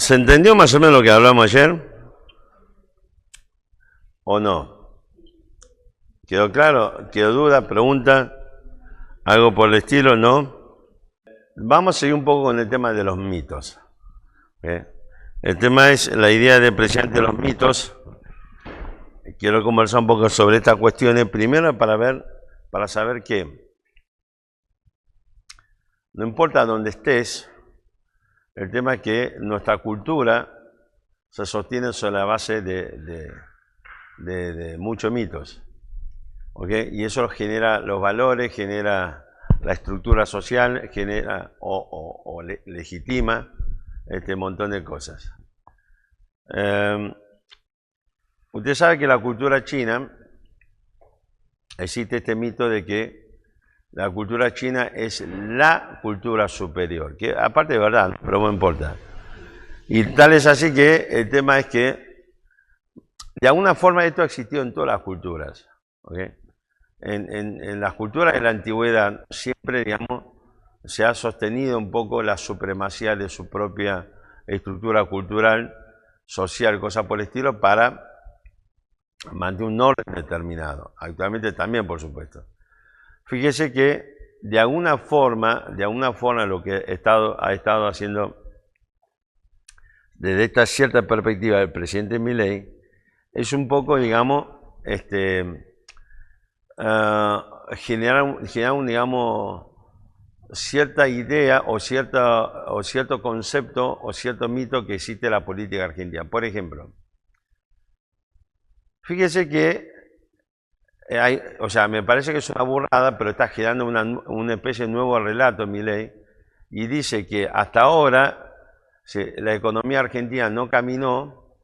¿Se entendió más o menos lo que hablamos ayer? ¿O no? ¿Quedó claro? ¿Quedó duda? ¿Pregunta? ¿Algo por el estilo? ¿No? Vamos a seguir un poco con el tema de los mitos. El tema es la idea del presidente de los mitos. Quiero conversar un poco sobre estas cuestiones. Primero para saber que no importa dónde estés, el tema es que nuestra cultura se sostiene sobre la base de muchos mitos. ¿Okay? Y eso genera los valores, genera la estructura social, genera o legitima este montón de cosas. Usted sabe que la cultura china, existe este mito de que la cultura china es la cultura superior, que aparte de verdad, pero no importa. Y tal es así que el tema es que de alguna forma esto ha existido en todas las culturas. ¿Okay? En las culturas de la antigüedad siempre, digamos, se ha sostenido un poco la supremacía de su propia estructura cultural, social, cosa por el estilo, para mantener un orden determinado. Actualmente también, por supuesto. Fíjese que de alguna forma lo que ha estado haciendo desde esta cierta perspectiva del presidente Milei es un poco, digamos, generar digamos, cierta idea o cierto concepto o cierto mito que existe en la política argentina. Por ejemplo, fíjese que me parece que es una burrada, pero está generando una especie de nuevo relato en Milei, y dice que hasta ahora la economía argentina no caminó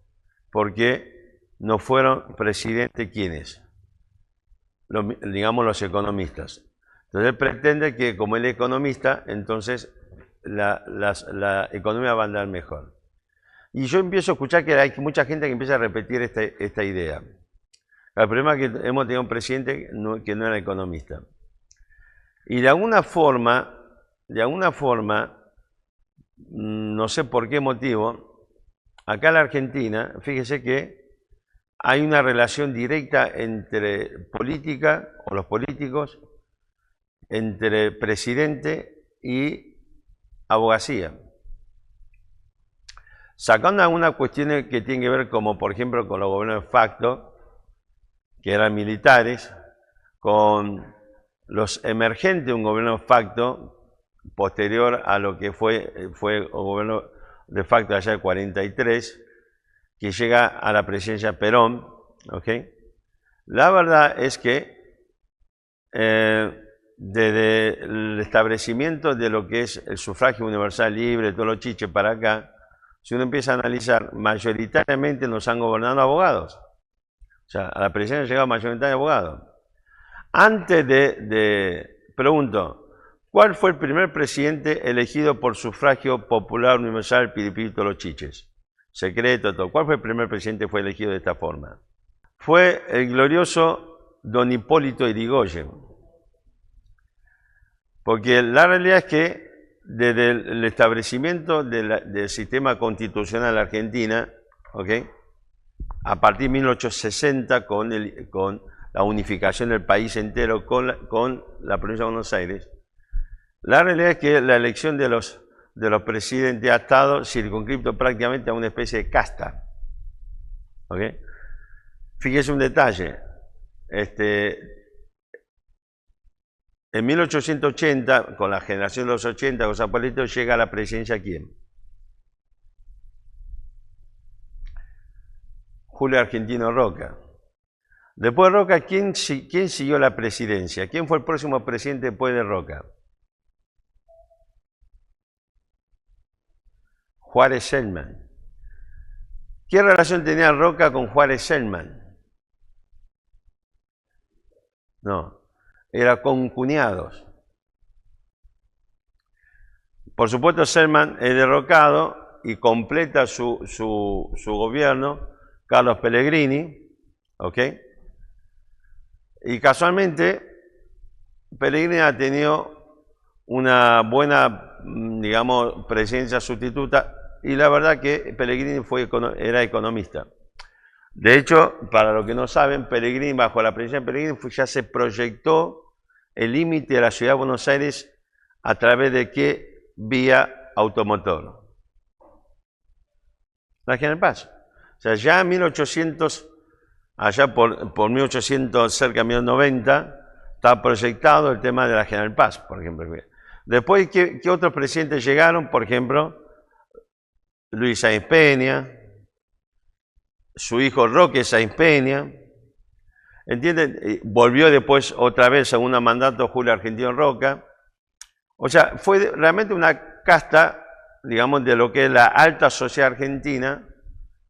porque no fueron presidentes quienes, digamos los economistas. Entonces él pretende que como él es economista, entonces la economía va a andar mejor. Y yo empiezo a escuchar que hay mucha gente que empieza a repetir esta idea. El problema es que hemos tenido un presidente que no era economista. Y de alguna forma, no sé por qué motivo, acá en la Argentina, fíjese que hay una relación directa entre política, o los políticos, entre presidente y abogacía. Sacando algunas cuestiones que tienen que ver, como por ejemplo con los gobiernos de facto, que eran militares, con los emergentes de un gobierno de facto posterior a lo que fue el gobierno de facto allá del 43, que llega a la presidencia Perón. ¿Okay? La verdad es que desde el establecimiento de lo que es el sufragio universal libre, todos los chiches para acá, si uno empieza a analizar, mayoritariamente nos han gobernado abogados. O sea, a la presidencia han llegado mayoritariamente abogados. Pregunto, ¿cuál fue el primer presidente elegido por sufragio popular universal, piripito, los chiches? Secreto, todo. ¿Cuál fue el primer presidente que fue elegido de esta forma? Fue el glorioso don Hipólito Yrigoyen. Porque la realidad es que desde el establecimiento del sistema constitucional de la Argentina, ¿okay? A partir de 1860, con la unificación del país entero con la provincia de Buenos Aires, la realidad es que la elección de los presidentes ha estado circunscrito prácticamente a una especie de casta. ¿Okay? Fíjese un detalle. En 1880, con la generación de los 80, con San Paulito, llega a la presidencia ¿quién? Julio Argentino Roca. Después de Roca, ¿quién siguió la presidencia? ¿Quién fue el próximo presidente después de Roca? Juárez Selman. ¿Qué relación tenía Roca con Juárez Selman? No, eran concuñados. Por supuesto, Selman es derrocado y completa su gobierno Carlos Pellegrini, ¿ok? Y casualmente, Pellegrini ha tenido una buena, digamos, presidencia sustituta y la verdad que Pellegrini era economista. De hecho, para los que no saben, Pellegrini, bajo la presidencia de Pellegrini, ya se proyectó el límite de la ciudad de Buenos Aires a través de qué vía automotor. La General Paz. O sea, ya en 1800, allá por 1800, cerca de 1890, está proyectado el tema de la General Paz, por ejemplo. Después, ¿qué otros presidentes llegaron? Por ejemplo, Luis Sáenz Peña, su hijo Roque Sáenz Peña, ¿entienden? Volvió después otra vez, segundo mandato, Julio Argentino Roca. O sea, fue realmente una casta, digamos, de lo que es la alta sociedad argentina,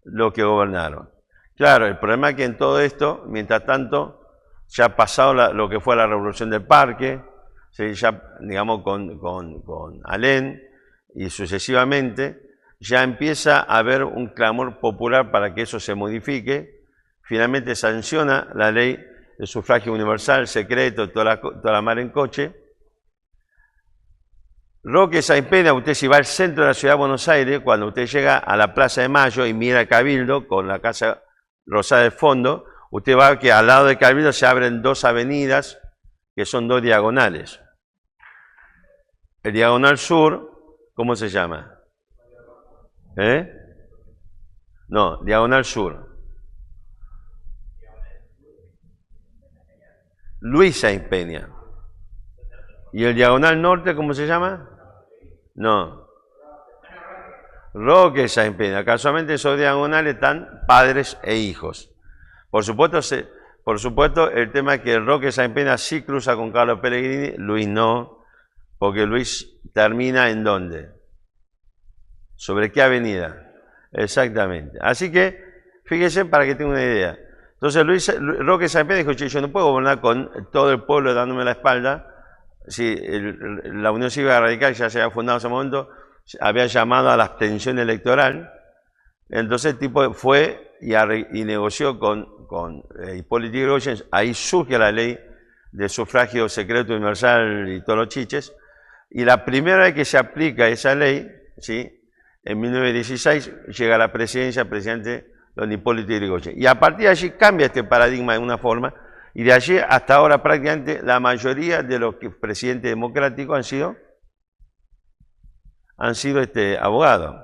lo que gobernaron. Claro, el problema es que en todo esto, mientras tanto, ya ha pasado lo que fue la Revolución del Parque, ¿sí? Ya, digamos, con Alén y sucesivamente, ya empieza a haber un clamor popular para que eso se modifique. Finalmente sanciona la ley de sufragio universal, secreto, toda la mar en coche. Roque Sáenz Peña, usted si va al centro de la ciudad de Buenos Aires, cuando usted llega a la Plaza de Mayo y mira el Cabildo con la Casa Rosada de fondo, usted va a ver que al lado del Cabildo se abren dos avenidas que son dos diagonales. El diagonal sur, ¿cómo se llama? No, diagonal sur. Luis Sáenz Peña. ¿Y el diagonal norte, cómo se llama? No. Roque Sáenz Peña. Casualmente esos diagonales están padres e hijos. Por supuesto, el tema es que Roque Sáenz Peña sí cruza con Carlos Pellegrini, Luis no, porque Luis termina ¿en dónde? ¿Sobre qué avenida? Exactamente. Así que, fíjense para que tengan una idea. Entonces Roque Sáenz Peña dijo, yo no puedo gobernar con todo el pueblo dándome la espalda. Sí, la Unión Cívica Radical ya se había fundado en ese momento, había llamado a la abstención electoral. Entonces el tipo fue y negoció con Hipólito Yrigoyen. Ahí surge la ley de sufragio secreto universal y todos los chiches. Y la primera vez que se aplica esa ley, ¿sí? En 1916 llega a la presidencia el presidente don Hipólito Yrigoyen. Y a partir de allí cambia este paradigma de una forma, y de allí hasta ahora prácticamente la mayoría de los presidentes democráticos han sido abogados.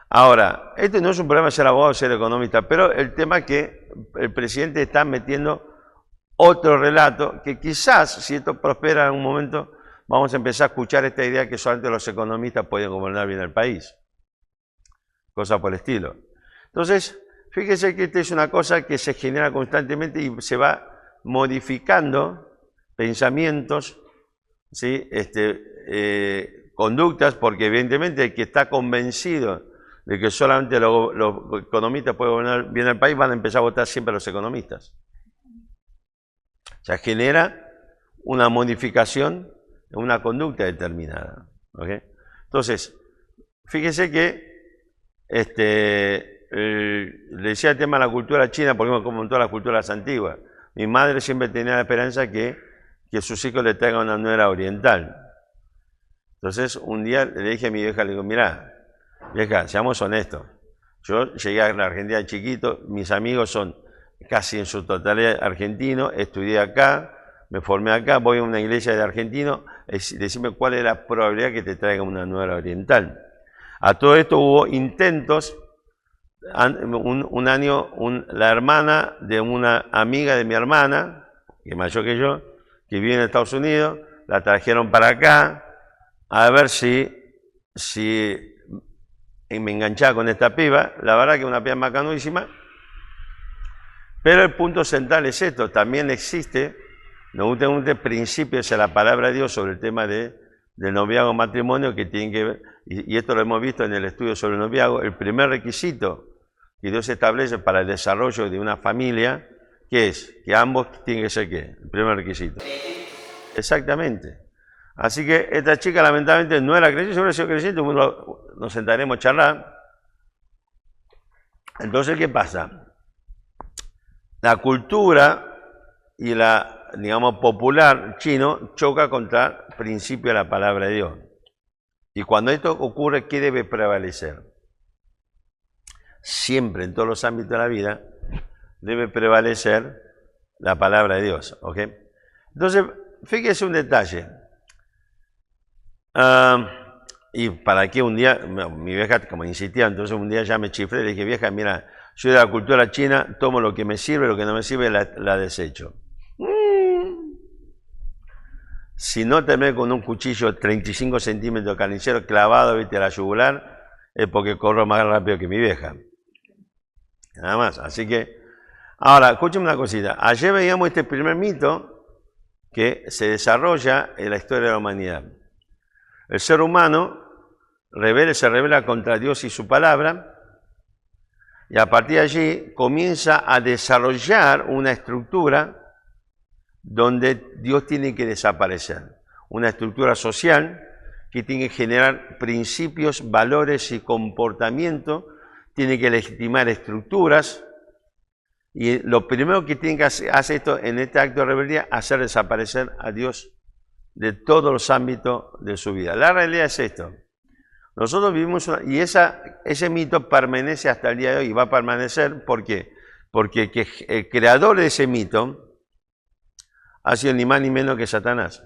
Ahora, este no es un problema de ser abogado o ser economista, pero el tema es que el presidente está metiendo otro relato que quizás, si esto prospera en un momento, vamos a empezar a escuchar esta idea que solamente los economistas pueden gobernar bien el país. Cosa por el estilo. Entonces, fíjese que esta es una cosa que se genera constantemente y se va modificando pensamientos, ¿sí? Conductas, porque evidentemente el que está convencido de que solamente los economistas pueden gobernar bien el país, van a empezar a votar siempre a los economistas. O sea, genera una modificación en una conducta determinada. ¿Okay? Entonces, fíjese que le decía el tema de la cultura china, por ejemplo, como en todas las culturas antiguas. Mi madre siempre tenía la esperanza que sus hijos le traigan una nuera oriental. Entonces, un día le dije a mi vieja, le digo, mirá, vieja, seamos honestos. Yo llegué a la Argentina chiquito, mis amigos son casi en su totalidad argentinos, estudié acá, me formé acá, voy a una iglesia de argentinos, decime cuál es la probabilidad que te traiga una nuera oriental. A todo esto hubo intentos. Un año, la hermana de una amiga de mi hermana, que es mayor que yo, que vive en Estados Unidos, la trajeron para acá, a ver si me enganchaba con esta piba. La verdad que es una piba macanuísima, pero el punto central es esto, también existe, no principios de la palabra de Dios sobre el tema del noviazgo matrimonio, que tienen que ver, y esto lo hemos visto en el estudio sobre el noviazgo. El primer requisito que Dios establece para el desarrollo de una familia, ¿qué es? Que ambos tienen que ser ¿qué? El primer requisito. Exactamente. Así que esta chica lamentablemente no era creyente, si hubiera sido creyente, nos sentaremos a charlar. Entonces, ¿qué pasa? La cultura y la, digamos, popular chino choca contra el principio de la palabra de Dios. Y cuando esto ocurre, ¿qué debe prevalecer? siempre en todos los ámbitos de la vida, debe prevalecer la palabra de Dios. ¿Ok? Entonces, fíjese un detalle. Y para que un día, mi vieja como insistía, entonces un día ya me chiflé y le dije, vieja, mira, yo de la cultura china tomo lo que me sirve, lo que no me sirve la desecho. Si no te metes con un cuchillo 35 centímetros de carnicero clavado, viste, a la yugular, es porque corro más rápido que mi vieja. Nada más. Así que, ahora, escúchame una cosita. Ayer veíamos este primer mito que se desarrolla en la historia de la humanidad. El ser humano se revela contra Dios y su palabra, y a partir de allí comienza a desarrollar una estructura donde Dios tiene que desaparecer. Una estructura social que tiene que generar principios, valores y comportamiento, tiene que legitimar estructuras, y lo primero que tiene que hacer esto en este acto de rebeldía, hacer desaparecer a Dios de todos los ámbitos de su vida. La realidad es esto. Nosotros vivimos y ese mito permanece hasta el día de hoy y va a permanecer. ¿Por qué? Porque el creador de ese mito ha sido ni más ni menos que Satanás,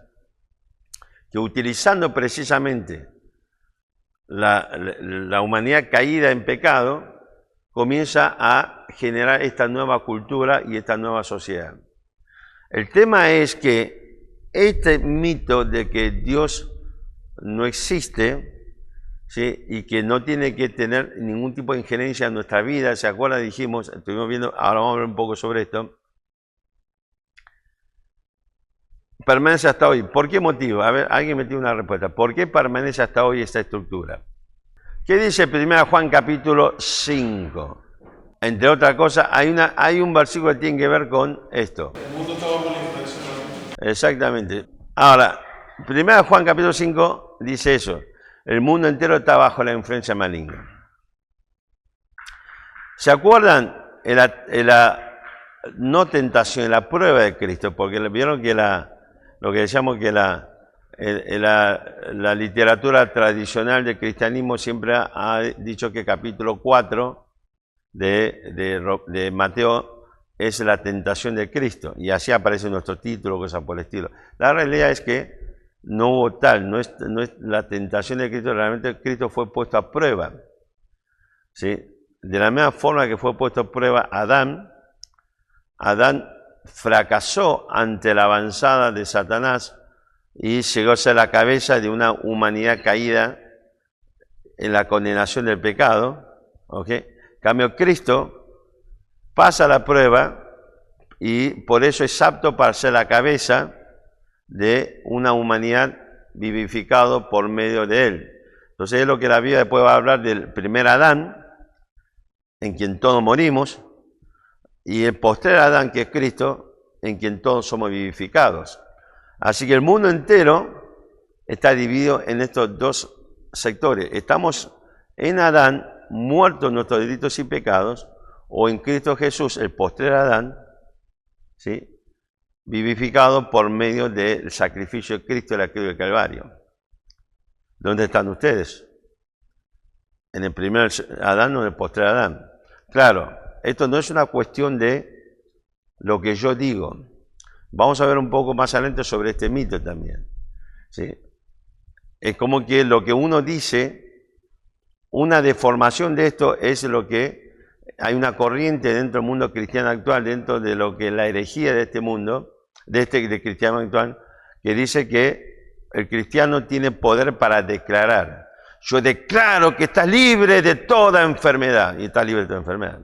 que utilizando precisamente la humanidad caída en pecado, comienza a generar esta nueva cultura y esta nueva sociedad. El tema es que este mito de que Dios no existe, ¿sí?, y que no tiene que tener ningún tipo de injerencia en nuestra vida, ¿se acuerdan? Dijimos, estuvimos viendo, ahora vamos a hablar un poco sobre esto. Permanece hasta hoy. ¿Por qué motivo? A ver, alguien me tiene una respuesta. ¿Por qué permanece hasta hoy esta estructura? ¿Qué dice 1 Juan capítulo 5? Entre otras cosas, hay un versículo que tiene que ver con esto. El mundo está bajo la influencia de la mente. Exactamente. Ahora, 1 Juan capítulo 5 dice eso. El mundo entero está bajo la influencia maligna. ¿Se acuerdan? La no tentación, la prueba de Cristo, porque vieron que lo que decíamos que la literatura tradicional del cristianismo siempre ha dicho que capítulo 4 de Mateo es la tentación de Cristo, y así aparece nuestro título, cosas por el estilo. La realidad es que no hubo tal, no es la tentación de Cristo, realmente Cristo fue puesto a prueba, ¿sí? De la misma forma que fue puesto a prueba Adán fracasó ante la avanzada de Satanás y llegó a ser la cabeza de una humanidad caída en la condenación del pecado. ¿Ok? En cambio, Cristo pasa la prueba y por eso es apto para ser la cabeza de una humanidad vivificado por medio de él. Entonces es lo que la Biblia después va a hablar del primer Adán, en quien todos morimos, y el postrer Adán, que es Cristo, en quien todos somos vivificados. Así que el mundo entero está dividido en estos dos sectores. Estamos en Adán, muertos nuestros delitos y pecados, o en Cristo Jesús, el postrer Adán, ¿sí?, vivificado por medio del sacrificio de Cristo en la cruz del Calvario. ¿Dónde están ustedes? ¿En el primer Adán o en el postrer Adán? Claro, esto no es una cuestión de lo que yo digo. Vamos a ver un poco más adelante sobre este mito también, ¿sí? Es como que lo que uno dice, una deformación de esto es lo que hay una corriente dentro del mundo cristiano actual, dentro de lo que es la herejía de este mundo, de cristiano actual, que dice que el cristiano tiene poder para declarar. Yo declaro que estás libre de toda enfermedad, y estás libre de toda enfermedad.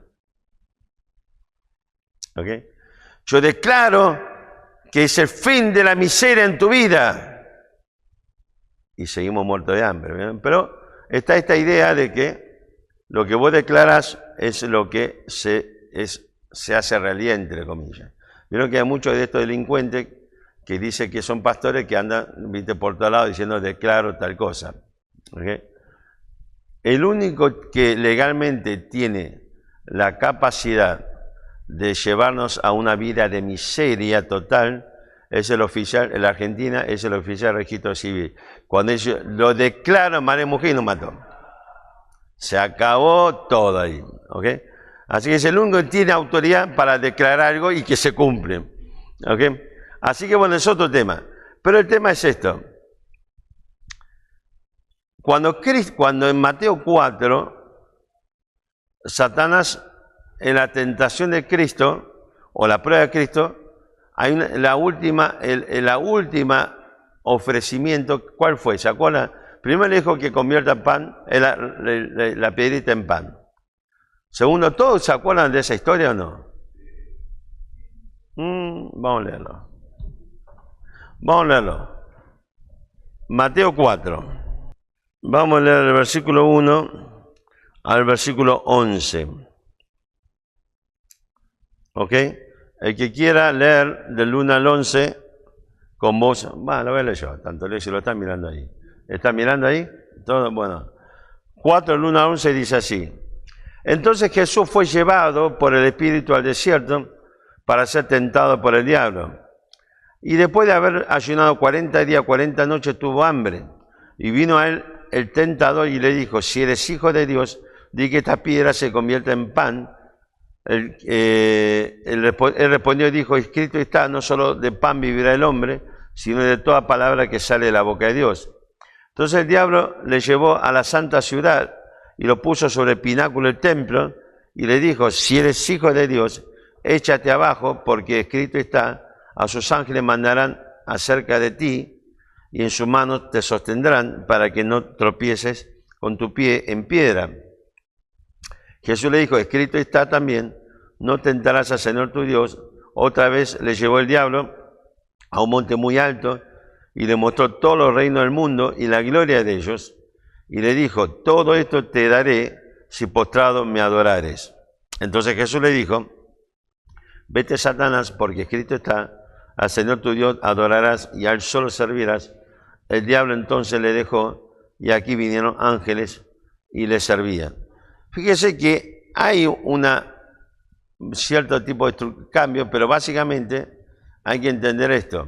¿Ok? Yo declaro que es el fin de la miseria en tu vida, y seguimos muertos de hambre, ¿verdad? Pero está esta idea de que lo que vos declaras es lo que se hace realidad, entre comillas. Vieron que hay muchos de estos delincuentes que dicen que son pastores que andan, viste, por todos lados diciendo declaro tal cosa. ¿Okay? El único que legalmente tiene la capacidad de llevarnos a una vida de miseria total es el oficial, en la Argentina es el oficial de registro civil. Cuando ellos lo declaran, madre mujer, y nos mató. Se acabó todo ahí, ¿ok? Así que es el único que tiene autoridad para declarar algo y que se cumple, ¿ok? Así que bueno, es otro tema. Pero el tema es esto. Cuando en Mateo 4, Satanás, en la tentación de Cristo, o la prueba de Cristo, hay la última ofrecimiento, ¿cuál fue? ¿Se acuerdan? Primero le dijo que convierta pan, la piedrita en pan. Segundo, ¿todos se acuerdan de esa historia o no? Vamos a leerlo. Vamos a leerlo. Mateo 4. Vamos a leer el versículo 1 al versículo 11. ¿Ok? El que quiera leer del 1 al 11 con voz, bueno, lo voy a leer yo, tanto leo si lo están mirando ahí. ¿Están mirando ahí? Todo, bueno. 4 del 1 al 11 dice así. Entonces Jesús fue llevado por el Espíritu al desierto para ser tentado por el diablo. Y después de haber ayunado 40 días, 40 noches, tuvo hambre. Y vino a él el tentador y le dijo, si eres hijo de Dios, di que esta piedra se convierta en pan. Él respondió y dijo, escrito está, no solo de pan vivirá el hombre, sino de toda palabra que sale de la boca de Dios. Entonces el diablo le llevó a la santa ciudad y lo puso sobre el pináculo del templo y le dijo, si eres hijo de Dios, échate abajo, porque escrito está, a sus ángeles mandarán acerca de ti y en sus manos te sostendrán para que no tropieces con tu pie en piedra. Jesús le dijo, escrito está también, no tentarás al Señor tu Dios. Otra vez le llevó el diablo a un monte muy alto y le mostró todos los reinos del mundo y la gloria de ellos. Y le dijo, todo esto te daré si postrado me adorares. Entonces Jesús le dijo, vete Satanás, porque escrito está, al Señor tu Dios adorarás y a él solo servirás. El diablo entonces le dejó y aquí vinieron ángeles y le servían. Fíjese que hay cierto tipo de cambio, pero básicamente hay que entender esto.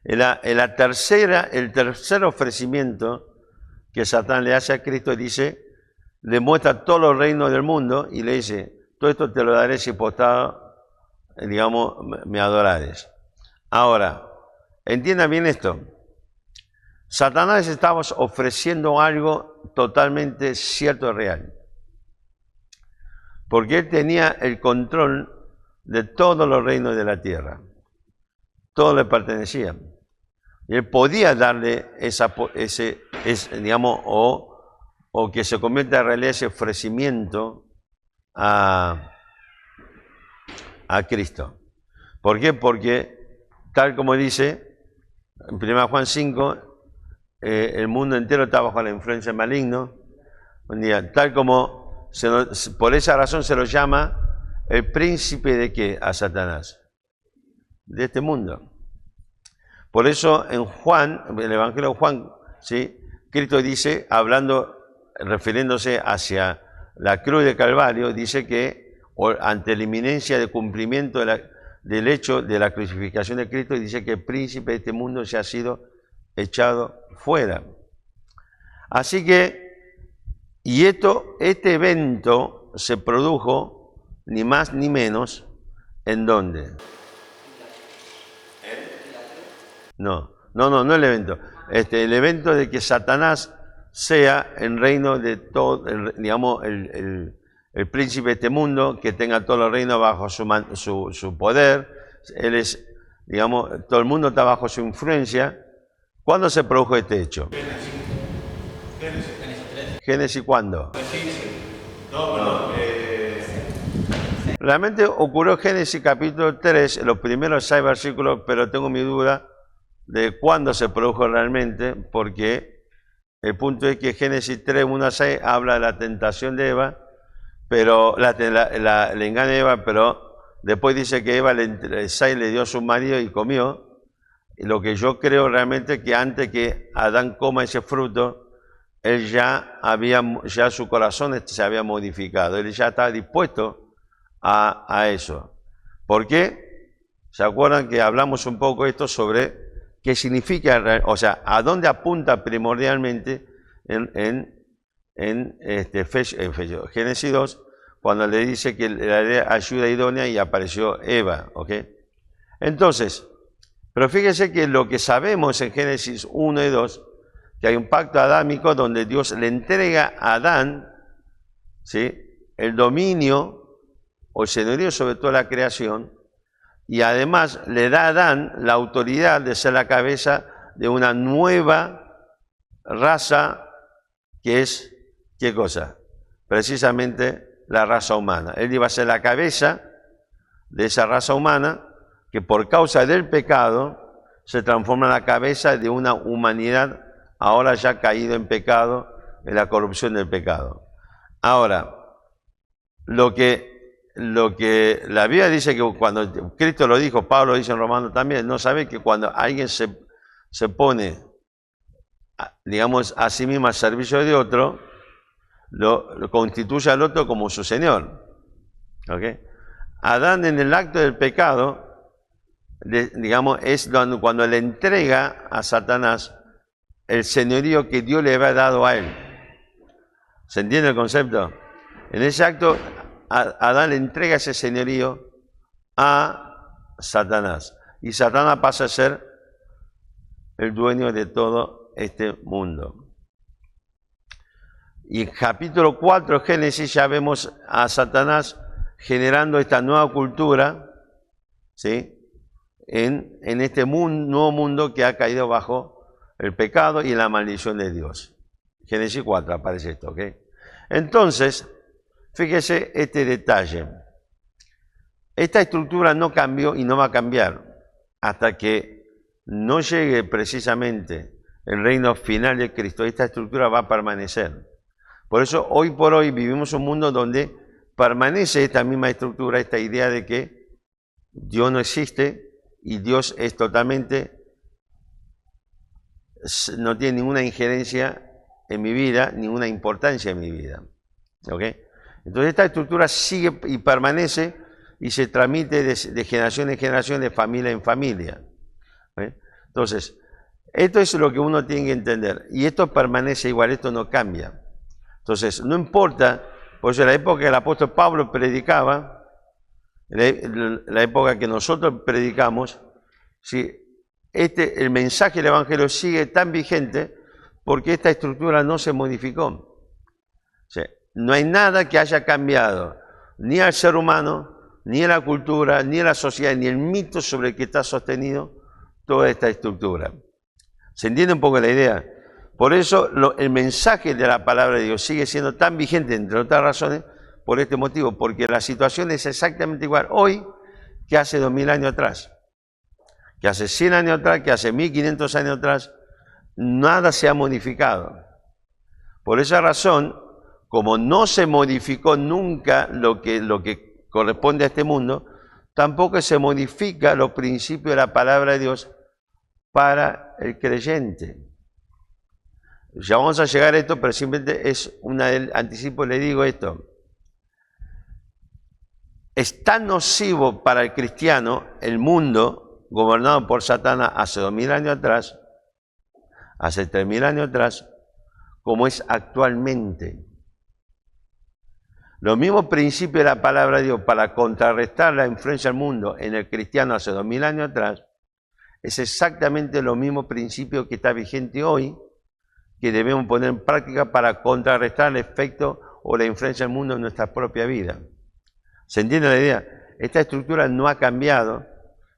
El tercer ofrecimiento que Satán le hace a Cristo dice, le muestra todos los reinos del mundo y le dice, todo esto te lo daré si postrado, digamos, me adorares. Ahora, entienda bien esto. Satanás estaba ofreciendo algo totalmente cierto y real. Porque él tenía el control de todos los reinos de la tierra. Todo le pertenecía. Y él podía darle digamos, o que se convierta en realidad ese ofrecimiento a Cristo. ¿Por qué? Porque, tal como dice en 1 Juan 5, el mundo entero está bajo la influencia del maligno. Un día, tal como por esa razón se lo llama el príncipe de ¿qué? A Satanás. De este mundo. Por eso en Juan, en el Evangelio de Juan, ¿sí? Cristo dice, refiriéndose hacia la cruz de Calvario, dice que ante la inminencia de cumplimiento del hecho de la crucificación de Cristo, dice que el príncipe de este mundo se ha sido echado fuera. Así que, y este evento se produjo ni más ni menos, ¿en dónde? No el evento. El evento de que Satanás sea el reino de todo, digamos, el príncipe de este mundo, que tenga todos los reinos bajo su poder. Él es, digamos, todo el mundo está bajo su influencia. ¿Cuándo se produjo este hecho? Génesis, ¿cuándo? Realmente ocurrió Génesis capítulo 3, los primeros 6 versículos, pero tengo mi duda de cuándo se produjo realmente, porque el punto es que Génesis 3, 1 a 6 habla de la tentación de Eva, pero le engaña a Eva, pero después dice que Eva le dio a su marido y comió. Y lo que yo creo realmente que antes que Adán coma ese fruto, él ya su corazón se había modificado, él ya estaba dispuesto a eso. ¿Por qué? ¿Se acuerdan que hablamos un poco esto sobre qué significa, o sea, a dónde apunta primordialmente en en Génesis 2, cuando le dice que le daré ayuda idónea y apareció Eva, ¿ok? Entonces, pero fíjese que lo que sabemos en Génesis 1 y 2, que hay un pacto adámico donde Dios le entrega a Adán, ¿sí?, el dominio o el señorío sobre toda la creación, y además le da a Adán la autoridad de ser la cabeza de una nueva raza que es, ¿qué cosa? Precisamente la raza humana. Él iba a ser la cabeza de esa raza humana que por causa del pecado se transforma en la cabeza de una humanidad ahora ya caído en pecado, en la corrupción del pecado. Ahora, lo que la Biblia dice que cuando Cristo lo dijo, Pablo lo dice en Romanos también, no sabe que cuando alguien se pone, digamos, a sí mismo al servicio de otro, lo constituye al otro como su Señor. ¿Okay? Adán en el acto del pecado, digamos, es cuando le entrega a Satanás el señorío que Dios le había dado a él. ¿Se entiende el concepto? En ese acto, Adán le entrega ese señorío a Satanás. Y Satanás pasa a ser el dueño de todo este mundo. Y en capítulo 4 de Génesis ya vemos a Satanás generando esta nueva cultura, ¿sí?, en este nuevo mundo que ha caído bajo el pecado y la maldición de Dios. Génesis 4 aparece esto, ¿ok? Entonces, fíjese este detalle. Esta estructura no cambió y no va a cambiar hasta que no llegue precisamente el reino final de Cristo. Esta estructura va a permanecer. Por eso, hoy por hoy vivimos un mundo donde permanece esta misma estructura, esta idea de que Dios no existe y Dios es totalmente, no tiene ninguna injerencia en mi vida, ninguna importancia en mi vida. ¿Ok? Entonces esta estructura sigue y permanece y se transmite de generación en generación, de familia en familia. ¿Ok? Entonces, esto es lo que uno tiene que entender. Y esto permanece igual, esto no cambia. Entonces, no importa, por eso en la época que el apóstol Pablo predicaba, la época que nosotros predicamos, ¿sí?, el mensaje del Evangelio sigue tan vigente porque esta estructura no se modificó. ¿Sí? No hay nada que haya cambiado, ni al ser humano, ni en la cultura, ni en la sociedad, ni el mito sobre el que está sostenido toda esta estructura. ¿Se entiende un poco la idea? Por eso el mensaje de la palabra de Dios sigue siendo tan vigente, entre otras razones, por este motivo, porque la situación es exactamente igual hoy que hace 2000 años atrás, que hace 100 años atrás, que hace 1500 años atrás. Nada se ha modificado. Por esa razón, como no se modificó nunca lo que corresponde a este mundo, tampoco se modifica los principios de la palabra de Dios para el creyente. Ya vamos a llegar a esto, pero simplemente es del anticipo, le digo esto. Es tan nocivo para el cristiano el mundo gobernado por Satanás hace 2000 años atrás, hace 3000 años atrás, como es actualmente. Los mismos principios de la palabra de Dios para contrarrestar la influencia del mundo en el cristiano hace 2000 años atrás, es exactamente los mismos principios que está vigente hoy, que debemos poner en práctica para contrarrestar el efecto o la influencia del mundo en nuestra propia vida. ¿Se entiende la idea? Esta estructura no ha cambiado,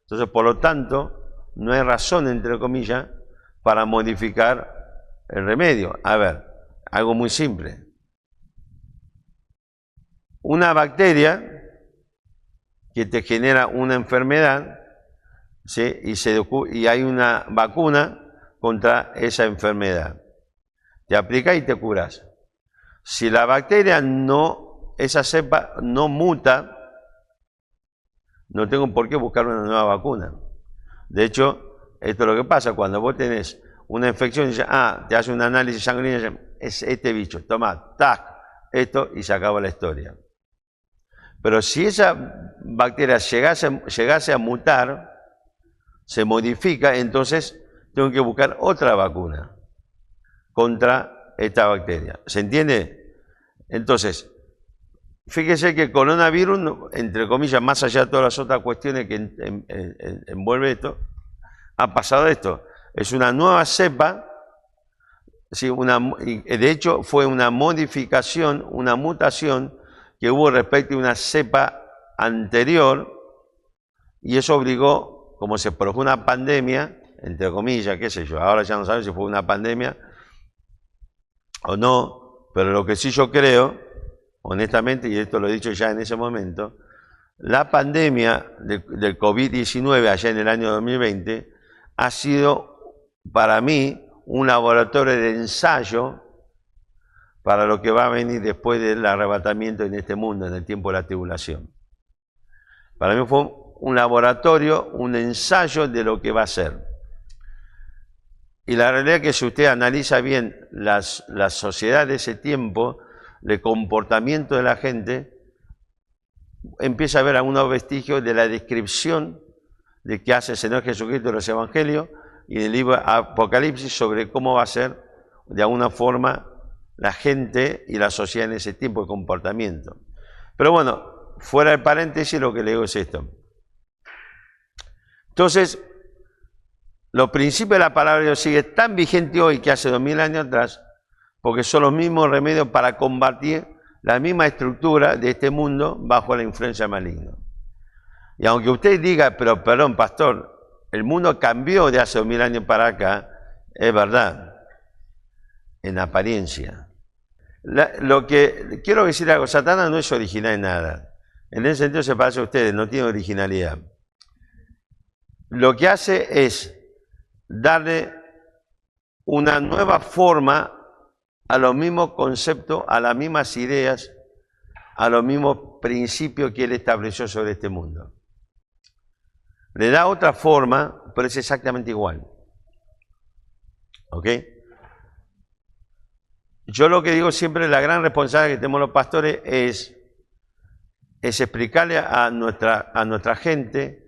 entonces por lo tanto no hay razón, entre comillas, para modificar el remedio. A ver, algo muy simple. Una bacteria que te genera una enfermedad, ¿sí?, y hay una vacuna contra esa enfermedad. Te aplicas y te curas. Si la bacteria esa cepa no muta, no tengo por qué buscar una nueva vacuna. De hecho, esto es lo que pasa cuando vos tenés una infección y dices, te hace un análisis sanguíneo y dices, es este bicho, toma, tac, esto, y se acaba la historia. Pero si esa bacteria llegase a mutar, se modifica, entonces tengo que buscar otra vacuna contra esta bacteria. ¿Se entiende? Entonces, fíjese que el coronavirus, entre comillas, más allá de todas las otras cuestiones que envuelve esto, ha pasado esto. Es una nueva cepa, sí, de hecho fue una modificación, una mutación que hubo respecto a una cepa anterior, y eso obligó, como se produjo una pandemia, entre comillas, qué sé yo, ahora ya no sabemos si fue una pandemia o no, pero lo que sí yo creo, honestamente, y esto lo he dicho ya en ese momento, la pandemia del COVID-19 allá en el año 2020 ha sido para mí un laboratorio de ensayo para lo que va a venir después del arrebatamiento en este mundo, en el tiempo de la tribulación. Para mí fue un laboratorio, un ensayo de lo que va a ser. Y la realidad es que si usted analiza bien la sociedad de ese tiempo, el comportamiento de la gente, empieza a ver algunos vestigios de la descripción de que hace el Señor Jesucristo en los Evangelios y en el libro Apocalipsis sobre cómo va a ser, de alguna forma, la gente y la sociedad en ese tiempo de comportamiento. Pero bueno, fuera de paréntesis, lo que le digo es esto. Entonces, los principios de la palabra de Dios siguen tan vigentes hoy que hace 2000 años atrás, porque son los mismos remedios para combatir la misma estructura de este mundo bajo la influencia maligna. Y aunque usted diga, pero perdón, pastor, el mundo cambió de hace 2000 años para acá, es verdad, en apariencia. Lo que quiero decir algo, Satanás no es original en nada. En ese sentido se parece a ustedes, no tiene originalidad. Lo que hace es darle una nueva forma a los mismos conceptos, a las mismas ideas, a los mismos principios que él estableció sobre este mundo. Le da otra forma, pero es exactamente igual. ¿Ok? Yo lo que digo siempre, la gran responsabilidad que tenemos los pastores es explicarle a nuestra gente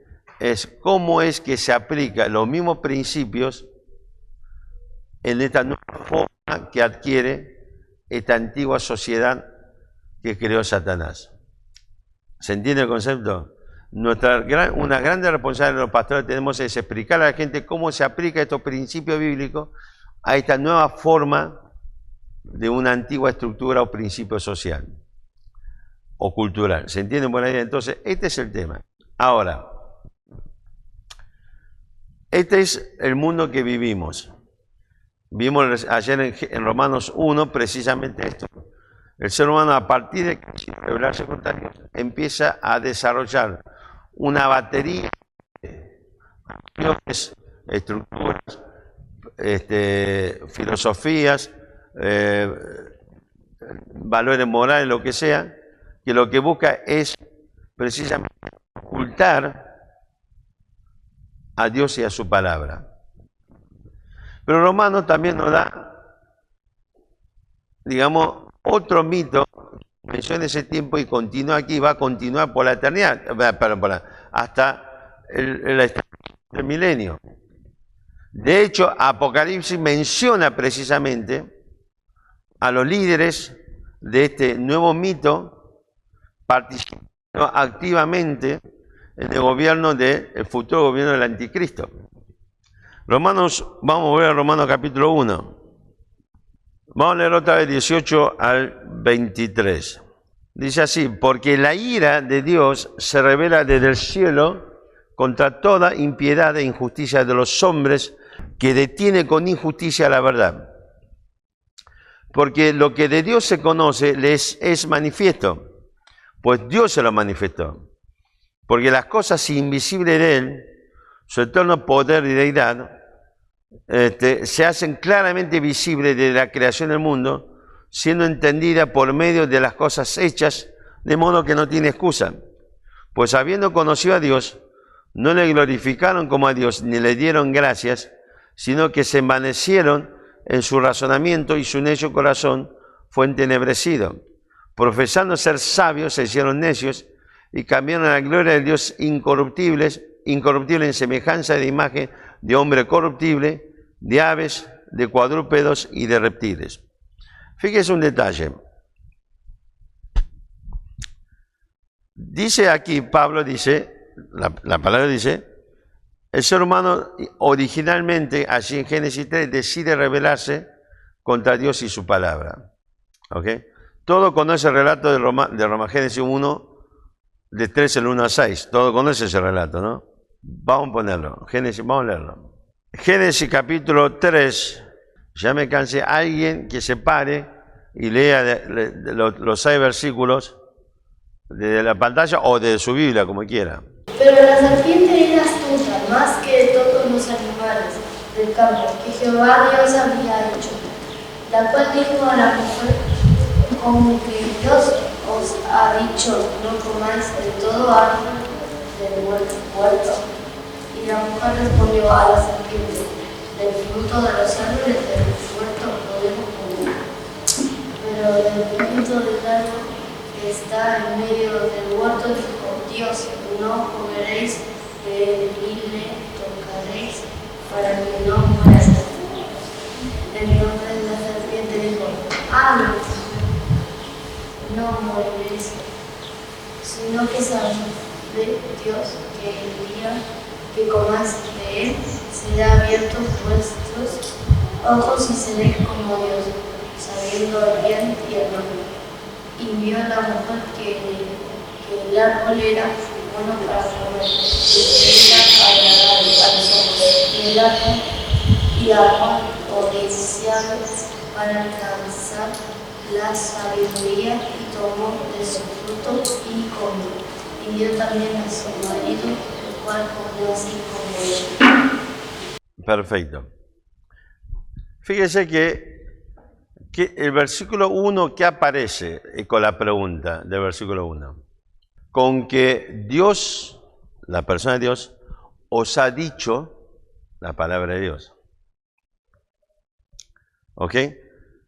es cómo es que se aplican los mismos principios en esta nueva forma que adquiere esta antigua sociedad que creó Satanás. ¿Se entiende el concepto? Una grande responsabilidad de los pastores tenemos es explicar a la gente cómo se aplica estos principios bíblicos a esta nueva forma de una antigua estructura o principio social o cultural. ¿Se entiende buena idea? Entonces, este es el tema. Ahora, este es el mundo que vivimos. Vimos ayer en Romanos 1 precisamente esto. El ser humano, a partir de revelarse contra Dios, empieza a desarrollar una batería de acciones, estructuras, filosofías, valores morales, lo que sea, que lo que busca es precisamente ocultar a Dios y a su palabra. Pero Romanos también nos da, digamos, otro mito que mencionó en ese tiempo y continúa aquí, va a continuar por la eternidad, hasta el milenio. De hecho, Apocalipsis menciona precisamente a los líderes de este nuevo mito participando activamente en el gobierno el futuro gobierno del anticristo. Vamos a ver a Romanos capítulo 1. Vamos a leer otra vez 18 al 23. Dice así: porque la ira de Dios se revela desde el cielo contra toda impiedad e injusticia de los hombres que detiene con injusticia la verdad. Porque lo que de Dios se conoce les es manifiesto, pues Dios se lo manifestó. Porque las cosas invisibles de Él, su eterno poder y deidad, se hacen claramente visibles desde la creación del mundo, siendo entendida por medio de las cosas hechas, de modo que no tiene excusa. Pues habiendo conocido a Dios, no le glorificaron como a Dios, ni le dieron gracias, sino que se envanecieron en su razonamiento y su necio corazón fue entenebrecido. Profesando ser sabios, se hicieron necios y cambiaron la gloria del Dios incorruptible en semejanza de imagen de hombre corruptible, de aves, de cuadrúpedos y de reptiles. Fíjese un detalle. Dice aquí, Pablo dice, la palabra dice, el ser humano originalmente, allí en Génesis 3, decide rebelarse contra Dios y su palabra. ¿Ok? Todo conoce el relato de Roma Génesis 1, de 3 el 1 al 6. Todo conoce ese relato, ¿no? Vamos a ponerlo. Génesis, vamos a leerlo. Génesis capítulo 3. Ya me cansé. Alguien que se pare y lea los 6 versículos de la pantalla o de su Biblia, como quiera. Pero la serpiente era astuta, más que todos los animales del campo que Jehová Dios había hecho, la cual dijo a la mujer, como que Dios os ha dicho, no comáis de todo árbol del huerto. Y la mujer respondió a la serpiente, del fruto de los árboles del huerto podemos comer, pero del fruto del árbol que está en medio del huerto dijo Dios, no comeréis de él ni le tocaréis para que no mueráis. Entonces la serpiente dijo, no moriréis, sino que sabe Dios que el día que comáis de él será abiertos vuestros ojos y seréis como Dios, sabiendo el bien y el mal. Y vio la mujer que el árbol era bueno para comer, y era agradable a los ojos, y el árbol codiciable para alcanzar la sabiduría, y tomó de su fruto y comió. Y dio también a su marido, el cual comió así como ella. Perfecto. Fíjese que el versículo 1 que aparece con la pregunta del versículo 1, con que Dios, la persona de Dios, os ha dicho la palabra de Dios. ¿Ok?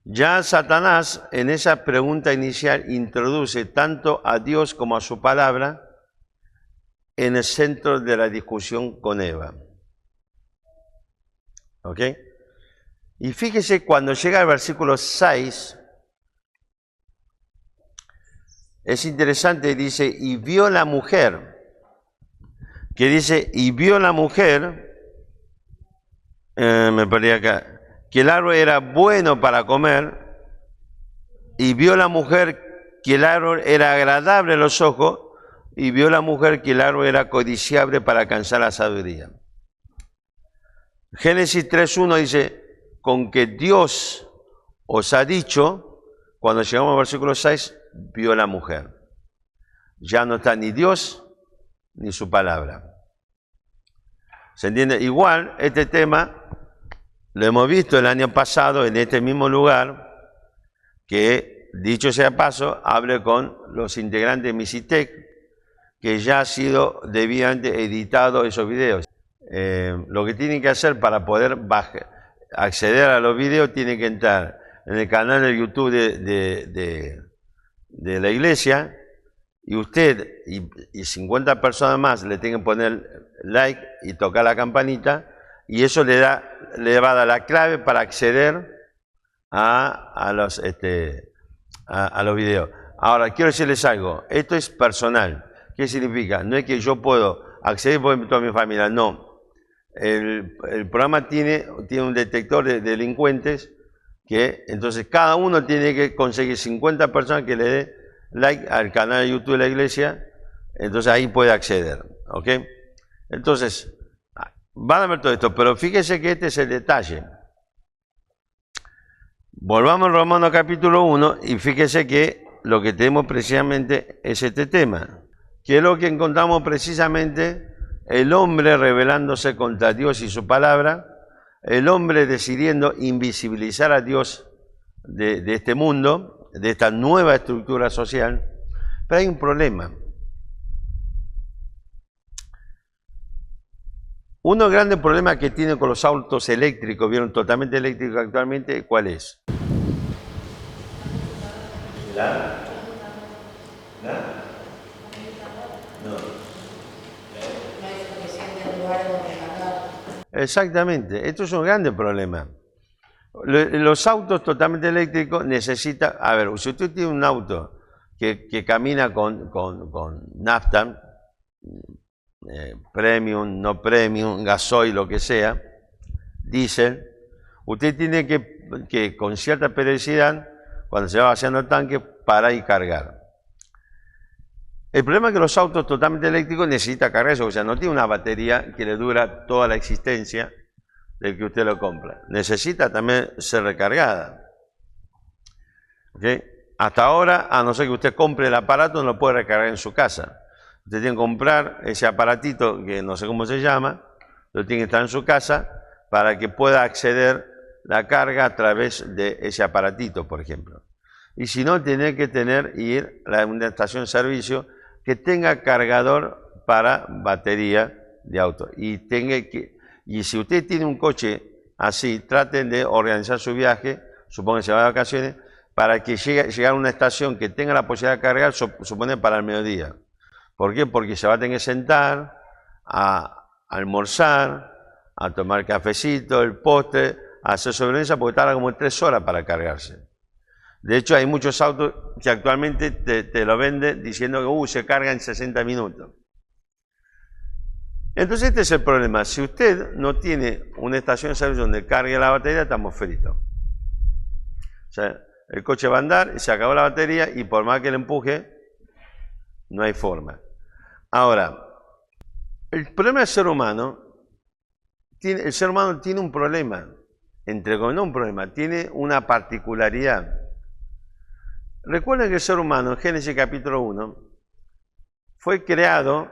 Ya Satanás en esa pregunta inicial introduce tanto a Dios como a su palabra en el centro de la discusión con Eva. ¿Ok? Y fíjese cuando llega al versículo 6, es interesante, dice, y vio la mujer, que dice, y vio la mujer, me perdí acá, que el árbol era bueno para comer, y vio la mujer que el árbol era agradable a los ojos, y vio la mujer que el árbol era codiciable para alcanzar la sabiduría. Génesis 3.1 dice, con que Dios os ha dicho, cuando llegamos al versículo 6, vio la mujer. Ya no está ni Dios ni su palabra. ¿Se entiende? Igual, este tema lo hemos visto el año pasado en este mismo lugar, que, dicho sea paso, hablé con los integrantes de Misitec, que ya ha sido debidamente editado esos videos. Lo que tienen que hacer para poder acceder a los videos, tienen que entrar en el canal de YouTube de la iglesia, y usted y 50 personas más le tienen que poner like y tocar la campanita, y eso le va a dar la clave para acceder a los videos. Ahora, quiero decirles algo, esto es personal. ¿Qué significa? No es que yo puedo acceder por toda mi familia, no. El programa tiene un detector de delincuentes, que entonces cada uno tiene que conseguir 50 personas que le den like al canal de YouTube de la iglesia, entonces ahí puede acceder, ¿ok? Entonces, van a ver todo esto, pero fíjese que este es el detalle. Volvamos a Romanos capítulo 1 y fíjese que lo que tenemos precisamente es este tema, que es lo que encontramos precisamente, el hombre rebelándose contra Dios y su palabra, el hombre decidiendo invisibilizar a Dios de este mundo, de esta nueva estructura social. Pero hay un problema. Uno de los grandes problemas que tienen con los autos eléctricos, vieron totalmente eléctricos actualmente, ¿cuál es? Exactamente, esto es un grande problema. Los autos totalmente eléctricos necesitan, a ver, si usted tiene un auto que camina con nafta, premium, no premium, gasoil, lo que sea, diésel, usted tiene que con cierta periodicidad, cuando se va vaciando el tanque, parar y cargar. El problema es que los autos totalmente eléctricos necesitan cargar eso, o sea, no tiene una batería que le dura toda la existencia del que usted lo compra. Necesita también ser recargada. ¿Okay? Hasta ahora, a no ser que usted compre el aparato, no lo puede recargar en su casa. Usted tiene que comprar ese aparatito, que no sé cómo se llama, lo tiene que estar en su casa para que pueda acceder la carga a través de ese aparatito, por ejemplo. Y si no, tiene que ir a una estación de servicio que tenga cargador para batería de auto. Y si usted tiene un coche así, traten de organizar su viaje, supongo que se va de vacaciones, para que llegue a una estación que tenga la posibilidad de cargar, supone para el mediodía. ¿Por qué? Porque se va a tener que sentar a almorzar, a tomar cafecito, el postre, a hacer sobremesa, porque tarda como 3 horas para cargarse. De hecho, hay muchos autos que actualmente te lo venden diciendo que se carga en 60 minutos. Entonces este es el problema. Si usted no tiene una estación de servicio donde cargue la batería, estamos fritos. O sea, el coche va a andar y se acabó la batería y por más que le empuje, no hay forma. Ahora, el problema del ser humano, el ser humano tiene un problema, no un problema, tiene una particularidad. Recuerden que el ser humano, en Génesis capítulo 1, fue creado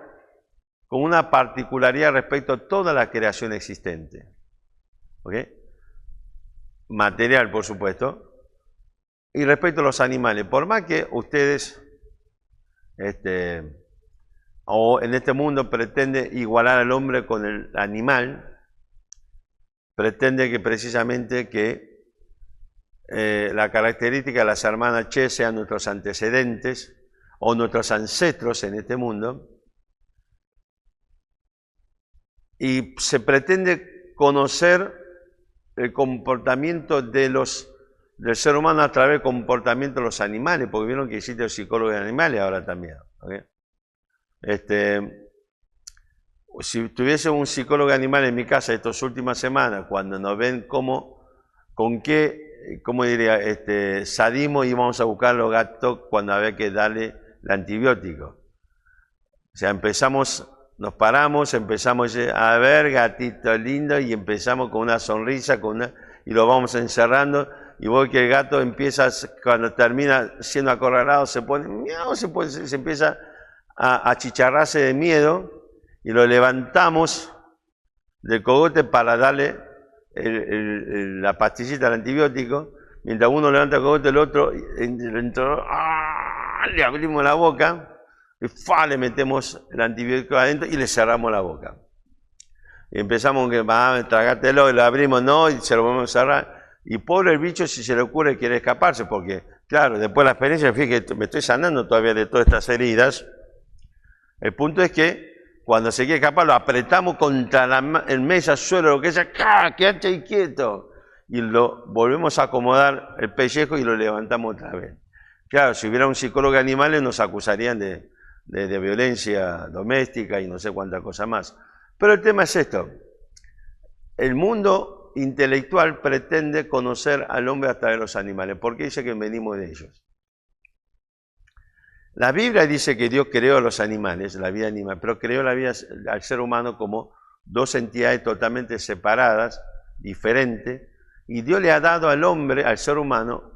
con una particularidad respecto a toda la creación existente. ¿Ok? Material, por supuesto. Y respecto a los animales, por más que ustedes, o en este mundo pretende igualar al hombre con el animal, pretende que precisamente que la característica de las hermanas Che sean nuestros antecedentes o nuestros ancestros en este mundo, y se pretende conocer el comportamiento del ser humano a través del comportamiento de los animales, porque vieron que existe el psicólogo de animales ahora también. ¿Okay? Si tuviese un psicólogo de animales en mi casa estas últimas semanas, cuando nos ven con qué, ¿cómo diría? Sadismo íbamos a buscar a los gatos cuando había que darle el antibiótico. O sea, nos paramos, empezamos a ver gatito lindo y empezamos con una sonrisa, y lo vamos encerrando. Y vos que el gato empieza, cuando termina siendo acorralado, se pone, miau, se empieza a achicharrarse de miedo, y lo levantamos del cogote para darle la pastillita del antibiótico. Mientras uno levanta el cogote, el otro le abrimos la boca y le metemos el antibiótico adentro y le cerramos la boca. Y empezamos que tragártelo, y lo abrimos, no, y se lo volvemos a cerrar. Y pobre el bicho, si se le ocurre, quiere escaparse, porque, claro, después de la experiencia, fíjate, me estoy sanando todavía de todas estas heridas. El punto es que cuando se quiere escapar, lo apretamos contra el mesa, suelo, lo que sea, quédate ahí quieto. Y lo volvemos a acomodar el pellejo y lo levantamos otra vez. Claro, si hubiera un psicólogo de animales, nos acusarían de violencia doméstica y no sé cuánta cosa más. Pero el tema es esto. El mundo intelectual pretende conocer al hombre a través de los animales, porque dice que venimos de ellos. La Biblia dice que Dios creó a los animales, la vida animal, pero creó la vida al ser humano como dos entidades totalmente separadas, diferentes, y Dios le ha dado al hombre, al ser humano,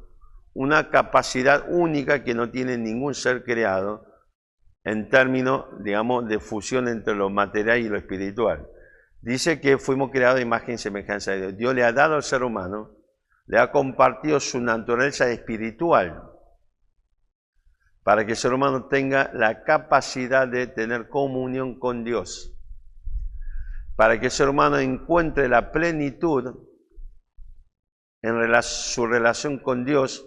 una capacidad única que no tiene ningún ser creado en términos, digamos, de fusión entre lo material y lo espiritual. Dice que fuimos creados a imagen y semejanza de Dios. Dios le ha dado al ser humano, le ha compartido su naturaleza espiritual para que el ser humano tenga la capacidad de tener comunión con Dios, para que el ser humano encuentre la plenitud en su relación con Dios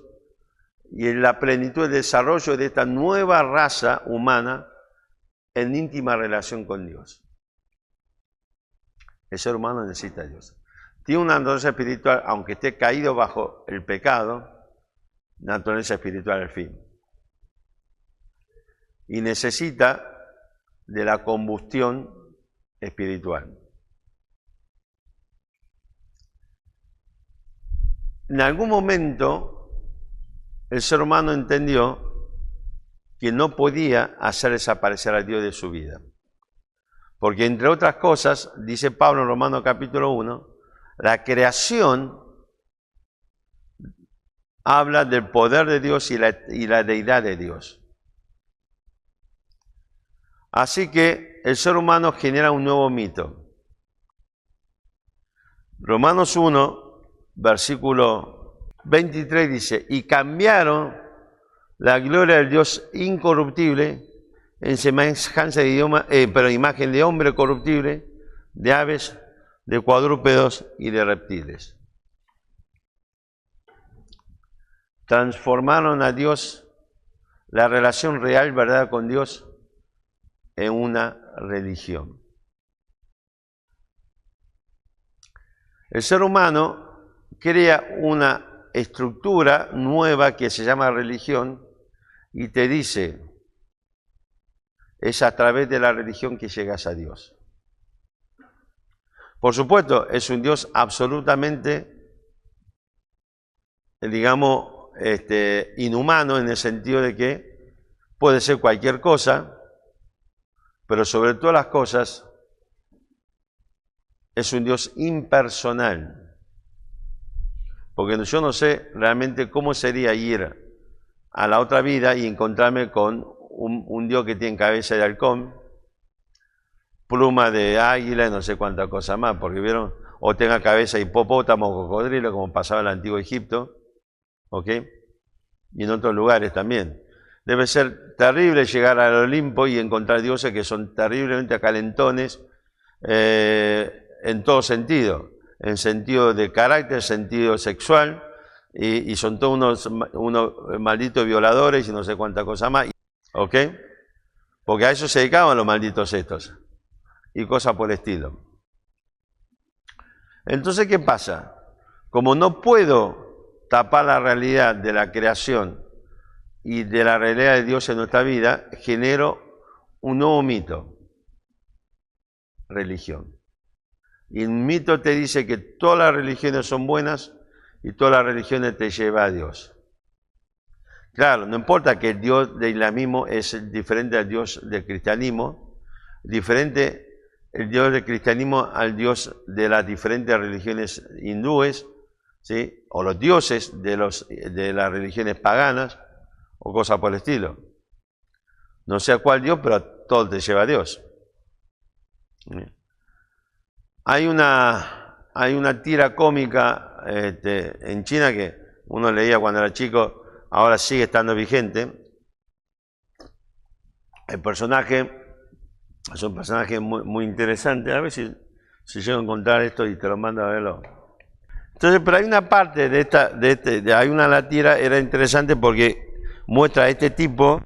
y en la plenitud de desarrollo de esta nueva raza humana en íntima relación con Dios. El ser humano necesita a Dios. tiene una naturaleza espiritual, aunque esté caído bajo el pecado, naturaleza espiritual al fin. Y necesita de la combustión espiritual. En algún momento el ser humano entendió que no podía hacer desaparecer a Dios de su vida. Porque entre otras cosas, dice Pablo en Romanos capítulo 1, la creación habla del poder de Dios y la deidad de Dios. Así que el ser humano genera un nuevo mito. Romanos 1, versículo 23 dice, y cambiaron la gloria del Dios incorruptible en semejanza de imagen de hombre corruptible, de aves, de cuadrúpedos y de reptiles. Transformaron a Dios, la relación real, verdad, con Dios, en una religión. El ser humano crea una estructura nueva que se llama religión y te dice, es a través de la religión que llegas a Dios. Por supuesto, es un Dios absolutamente, digamos, inhumano en el sentido de que puede ser cualquier cosa, pero sobre todas las cosas es un Dios impersonal. Porque yo no sé realmente cómo sería ir a la otra vida y encontrarme con un Dios que tiene cabeza de halcón, pluma de águila y no sé cuánta cosa más, porque vieron, o tenga cabeza de hipopótamo o cocodrilo, como pasaba en el antiguo Egipto, ¿ok? Y en otros lugares también. Debe ser terrible llegar al Olimpo y encontrar dioses que son terriblemente calentones en todo sentido, en sentido de carácter, sentido sexual, y son todos unos malditos violadores y no sé cuánta cosa más, ¿ok? Porque a eso se dedicaban los malditos estos, y cosas por el estilo. Entonces, ¿qué pasa? Como no puedo tapar la realidad de la creación y de la realidad de Dios en nuestra vida, genero un nuevo mito, religión. Y el mito te dice que todas las religiones son buenas y todas las religiones te llevan a Dios. Claro, no importa que el Dios del islamismo es diferente al Dios del cristianismo, diferente el Dios del cristianismo al Dios de las diferentes religiones hindúes, ¿sí? O los dioses de las religiones paganas, o cosas por el estilo. No sé a cuál Dios, pero todo te lleva a Dios. Hay una tira cómica en China que uno leía cuando era chico, ahora sigue estando vigente. El personaje es un personaje muy, muy interesante. A ver si llego a encontrar esto y te lo mando a verlo. Entonces, pero hay una parte hay una tira, era interesante porque muestra a este tipo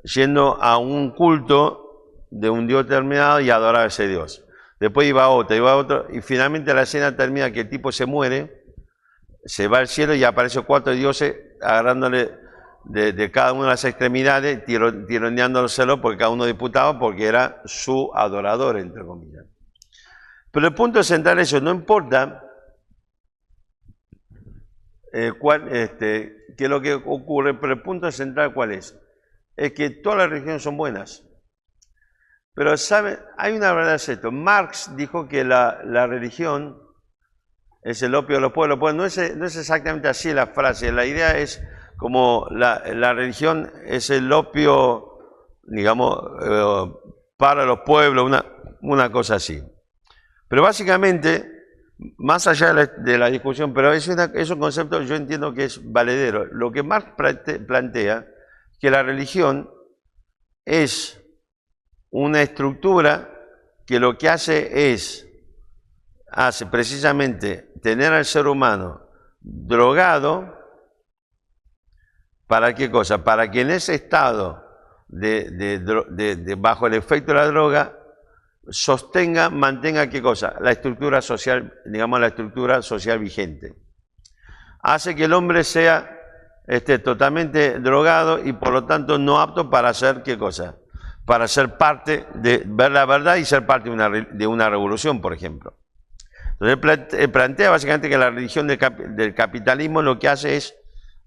yendo a un culto de un dios determinado y adorar a ese dios. Después iba a otro, y finalmente la escena termina que el tipo se muere, se va al cielo y aparecen 4 dioses agarrándole de cada una de las extremidades, tironeándoselo porque cada uno disputaba porque era su adorador, entre comillas. Pero el punto central es eso, no importa qué es lo que ocurre, pero el punto central ¿cuál es? Es que todas las religiones son buenas. Pero ¿sabe? Hay una verdad, es esto. Marx dijo que la religión es el opio de los pueblos. Pues no es exactamente así la frase. La idea es como la religión es el opio, digamos, para los pueblos, una cosa así. Pero básicamente, más allá de la discusión, pero es un concepto yo entiendo que es valedero. Lo que Marx plantea que la religión es una estructura que lo que hace precisamente tener al ser humano drogado. ¿Para qué cosa? Para que en ese estado bajo el efecto de la droga sostenga, mantenga ¿qué cosa? La estructura social, digamos la estructura social vigente. Hace que el hombre sea totalmente drogado y por lo tanto no apto para hacer ¿qué cosa? Para ser parte de ver la verdad y ser parte de una revolución, por ejemplo. Entonces plantea básicamente que la religión del capitalismo lo que hace es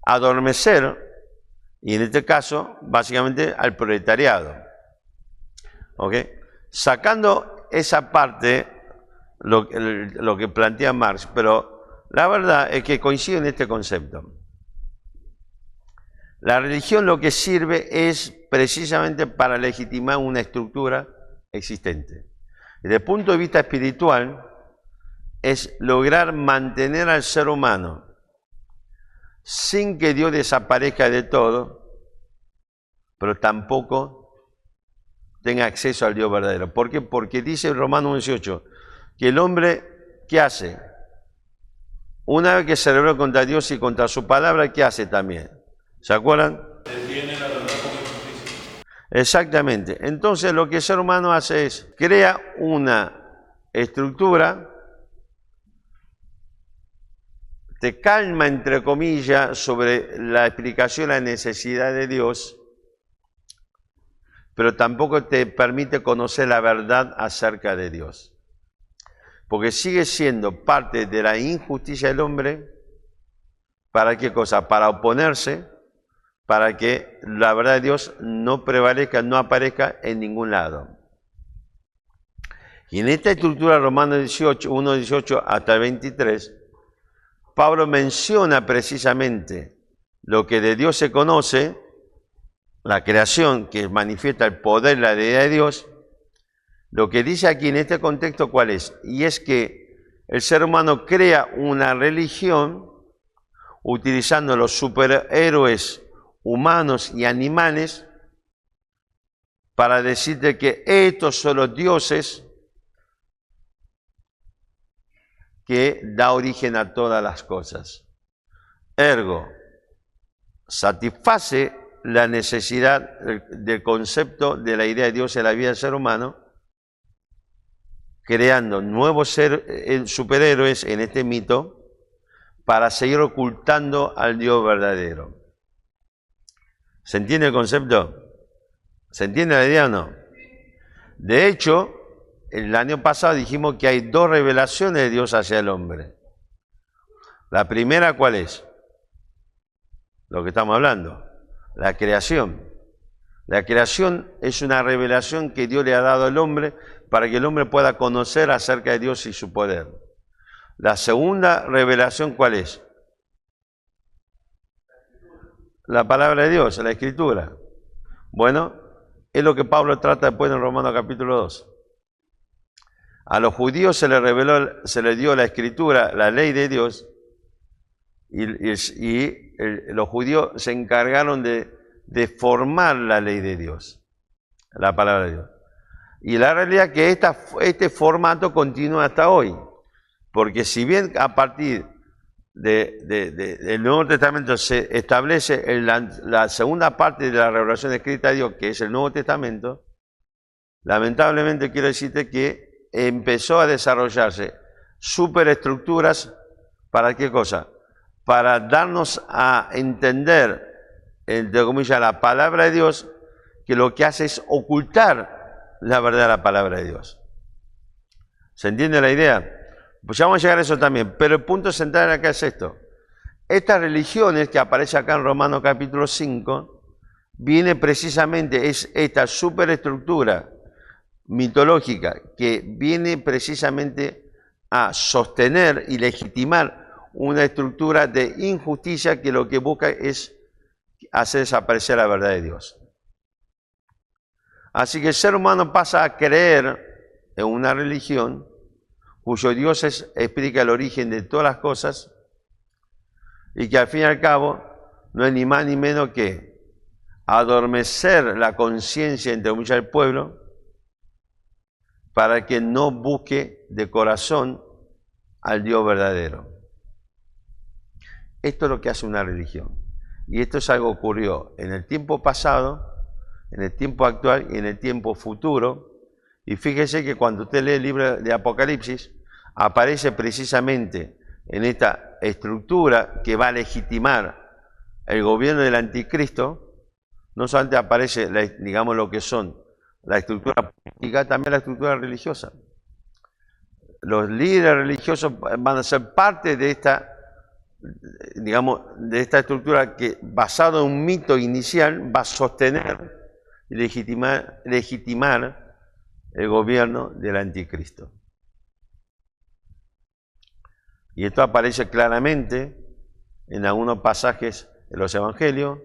adormecer, y en este caso, básicamente al proletariado. ¿Ok? Sacando esa parte, lo que plantea Marx, pero la verdad es que coincide en este concepto. La religión lo que sirve es precisamente para legitimar una estructura existente. Desde el punto de vista espiritual, es lograr mantener al ser humano sin que Dios desaparezca de todo, pero tampoco tenga acceso al Dios verdadero. ¿Por qué? Porque dice Romanos 18 que el hombre, ¿qué hace? Una vez que se rebeló contra Dios y contra su palabra, ¿qué hace también? ¿Se acuerdan? Detiene la verdad con injusticia. Exactamente. Entonces lo que el ser humano hace es, crea una estructura, te calma, entre comillas, sobre la explicación, la necesidad de Dios, pero tampoco te permite conocer la verdad acerca de Dios. Porque sigue siendo parte de la injusticia del hombre, ¿para qué cosa? Para oponerse, para que la verdad de Dios no prevalezca, no aparezca en ningún lado. Y en esta estructura, Romanos 18, 1, 18 hasta el 23, Pablo menciona precisamente lo que de Dios se conoce, la creación que manifiesta el poder, la deidad de Dios. Lo que dice aquí en este contexto, ¿cuál es? Y es que el ser humano crea una religión utilizando los superhéroes humanos y animales para decirte que estos son los dioses que da origen a todas las cosas. Ergo, satisface la necesidad del concepto de la idea de Dios en la vida del ser humano, creando nuevos superhéroes en este mito para seguir ocultando al Dios verdadero. ¿Se entiende el concepto? ¿Se entiende la idea o no? De hecho, el año pasado dijimos que hay dos revelaciones de Dios hacia el hombre. La primera, ¿cuál es? Lo que estamos hablando, la creación. La creación es una revelación que Dios le ha dado al hombre para que el hombre pueda conocer acerca de Dios y su poder. La segunda revelación, ¿cuál es? La palabra de Dios, la Escritura. Bueno, es lo que Pablo trata después en Romanos capítulo 2. A los judíos se les reveló, se les dio la Escritura, la ley de Dios, y los judíos se encargaron de formar la ley de Dios, la palabra de Dios. Y la realidad es que este formato continúa hasta hoy, porque si bien a partir del Nuevo Testamento se establece la segunda parte de la revelación escrita de Dios, que es el Nuevo Testamento, lamentablemente quiero decirte que empezó a desarrollarse superestructuras, ¿para qué cosa? Para darnos a entender, entre comillas, la palabra de Dios, que lo que hace es ocultar la verdad de la palabra de Dios. ¿Se entiende la idea? Pues ya vamos a llegar a eso también, pero el punto central acá es esto. Estas religiones que aparece acá en Romanos capítulo 5, viene precisamente, es esta superestructura mitológica que viene precisamente a sostener y legitimar una estructura de injusticia que lo que busca es hacer desaparecer la verdad de Dios. Así que el ser humano pasa a creer en una religión cuyo Dios explica el origen de todas las cosas y que al fin y al cabo no es ni más ni menos que adormecer la conciencia entre muchas del pueblo para que no busque de corazón al Dios verdadero. Esto es lo que hace una religión. Y esto es algo que ocurrió en el tiempo pasado, en el tiempo actual y en el tiempo futuro, Y fíjese que cuando usted lee el libro de Apocalipsis, aparece precisamente en esta estructura que va a legitimar el gobierno del anticristo. No solamente aparece, digamos, lo que son la estructura política, también la estructura religiosa. Los líderes religiosos van a ser parte de esta, digamos, de esta estructura que, basado en un mito inicial, va a sostener y legitimar el gobierno del anticristo. Y esto aparece claramente en algunos pasajes de los evangelios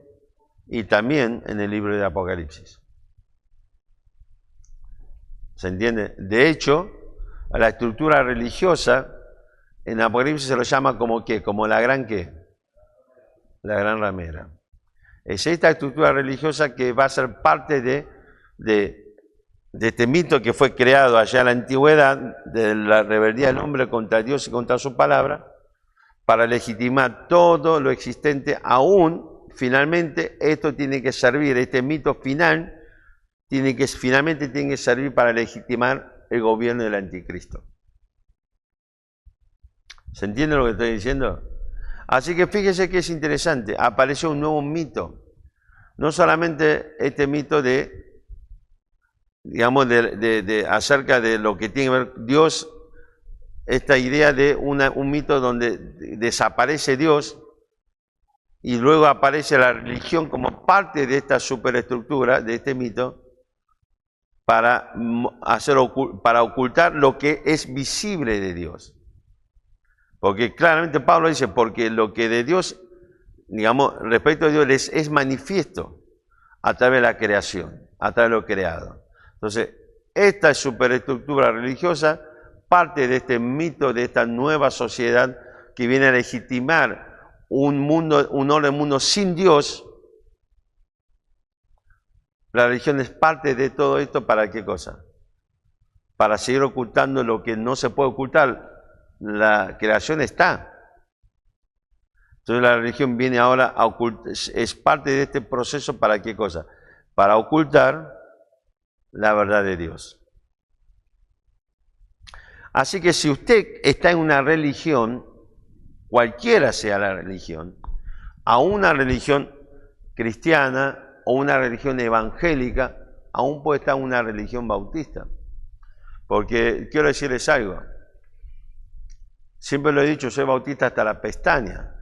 y también en el libro de Apocalipsis. ¿Se entiende? De hecho, a la estructura religiosa en Apocalipsis se lo llama como ¿qué? Como la gran ¿qué? La gran ramera. Es esta estructura religiosa que va a ser parte de este mito que fue creado allá en la antigüedad, de la rebeldía del hombre contra Dios y contra su palabra, para legitimar todo lo existente. Aún, finalmente, esto tiene que servir, este mito final, finalmente tiene que servir para legitimar el gobierno del anticristo. ¿Se entiende lo que estoy diciendo? Así que fíjese que es interesante, apareció un nuevo mito. No solamente este mito de, digamos, acerca de lo que tiene que ver Dios, esta idea de un mito donde desaparece Dios y luego aparece la religión como parte de esta superestructura, de este mito, para ocultar lo que es visible de Dios. Porque claramente Pablo dice, porque lo que de Dios, digamos, respecto a Dios es manifiesto a través de la creación, a través de lo creado. Entonces, esta superestructura religiosa parte de este mito, de esta nueva sociedad que viene a legitimar un orden mundo sin Dios. La religión es parte de todo esto. ¿Para qué cosa? Para seguir ocultando lo que no se puede ocultar. La creación está. Entonces la religión viene ahora a ocultar, es parte de este proceso. ¿Para qué cosa? Para ocultar la verdad de Dios. Así que si usted está en una religión, cualquiera sea la religión, a una religión cristiana o una religión evangélica, aún puede estar en una religión bautista. Porque quiero decirles algo, siempre lo he dicho, soy bautista hasta la pestaña,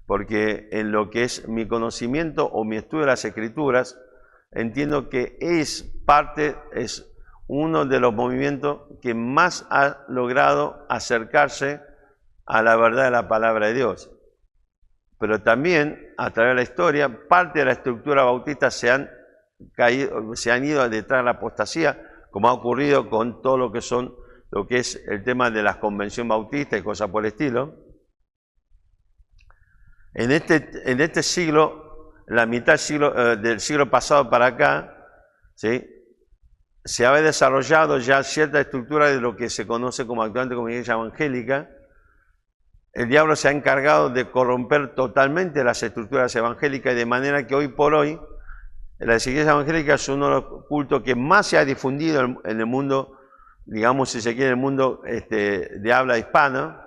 porque en lo que es mi conocimiento o mi estudio de las Escrituras, entiendo que es uno de los movimientos que más ha logrado acercarse a la verdad de la palabra de Dios. Pero también, a través de la historia, parte de la estructura bautista se han ido detrás de la apostasía, como ha ocurrido con todo lo que es el tema de la convención bautista y cosas por el estilo. En este siglo, la mitad del siglo pasado para acá, ¿sí?, se había desarrollado ya cierta estructura de lo que se conoce como actualmente como iglesia evangélica. El diablo se ha encargado de corromper totalmente las estructuras evangélicas, de manera que hoy por hoy las iglesias evangélicas son uno de los cultos que más se ha difundido en el mundo, digamos, si se quiere, en el mundo de habla hispana,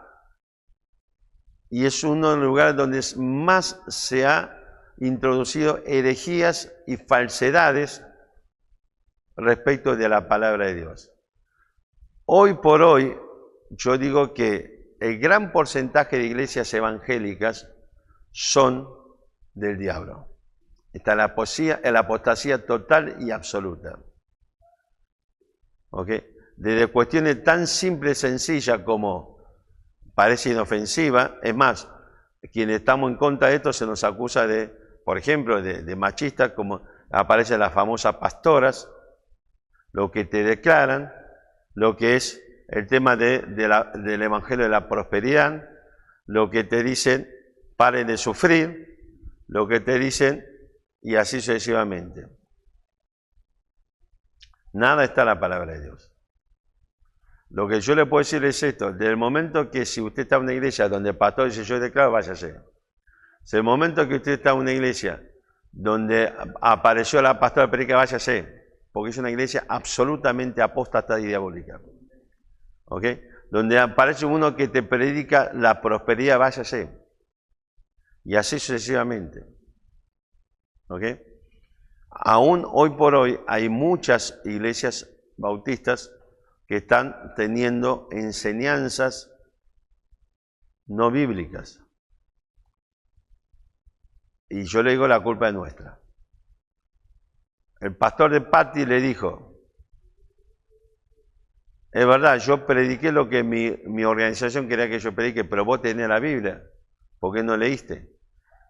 y es uno de los lugares donde más se ha introducido herejías y falsedades respecto de la palabra de Dios. Hoy por hoy, yo digo que el gran porcentaje de iglesias evangélicas son del diablo. Está la apostasía total y absoluta. ¿Ok? Desde cuestiones tan simples y sencillas como parece inofensiva, es más, quienes estamos en contra de esto se nos acusa de, por ejemplo, de machistas, como aparecen las famosas pastoras, lo que te declaran, lo que es el tema del Evangelio de la prosperidad, lo que te dicen, paren de sufrir, lo que te dicen, y así sucesivamente. Nada está en la palabra de Dios. Lo que yo le puedo decir es esto: desde el momento que si usted está en una iglesia donde el pastor dice yo declaro, váyase. Desde el momento que usted está en una iglesia donde apareció la pastora predica, váyase. porque es una iglesia absolutamente apóstata y diabólica. ¿Ok? Donde aparece uno que te predica la prosperidad, váyase. Y así sucesivamente. ¿Ok? Aún hoy por hoy hay muchas iglesias bautistas que están teniendo enseñanzas no bíblicas. Y yo le digo, la culpa es nuestra. El pastor de Patti le dijo, es verdad, yo prediqué lo que mi organización quería que yo predique, pero vos tenés la Biblia, ¿por qué no leíste?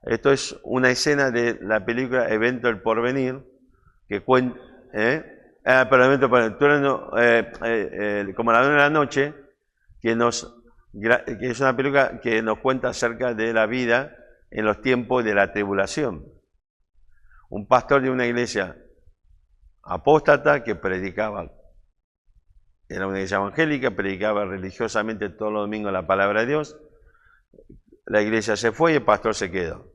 Esto es una escena de la película Evento del Porvenir, que cuenta, pero Evento del Porvenir, como la 1 de la noche, que es una película que nos cuenta acerca de la vida en los tiempos de la tribulación. Un pastor de una iglesia apóstata que predicaba, era una iglesia evangélica, predicaba religiosamente todos los domingos la palabra de Dios. La iglesia se fue y el pastor se quedó.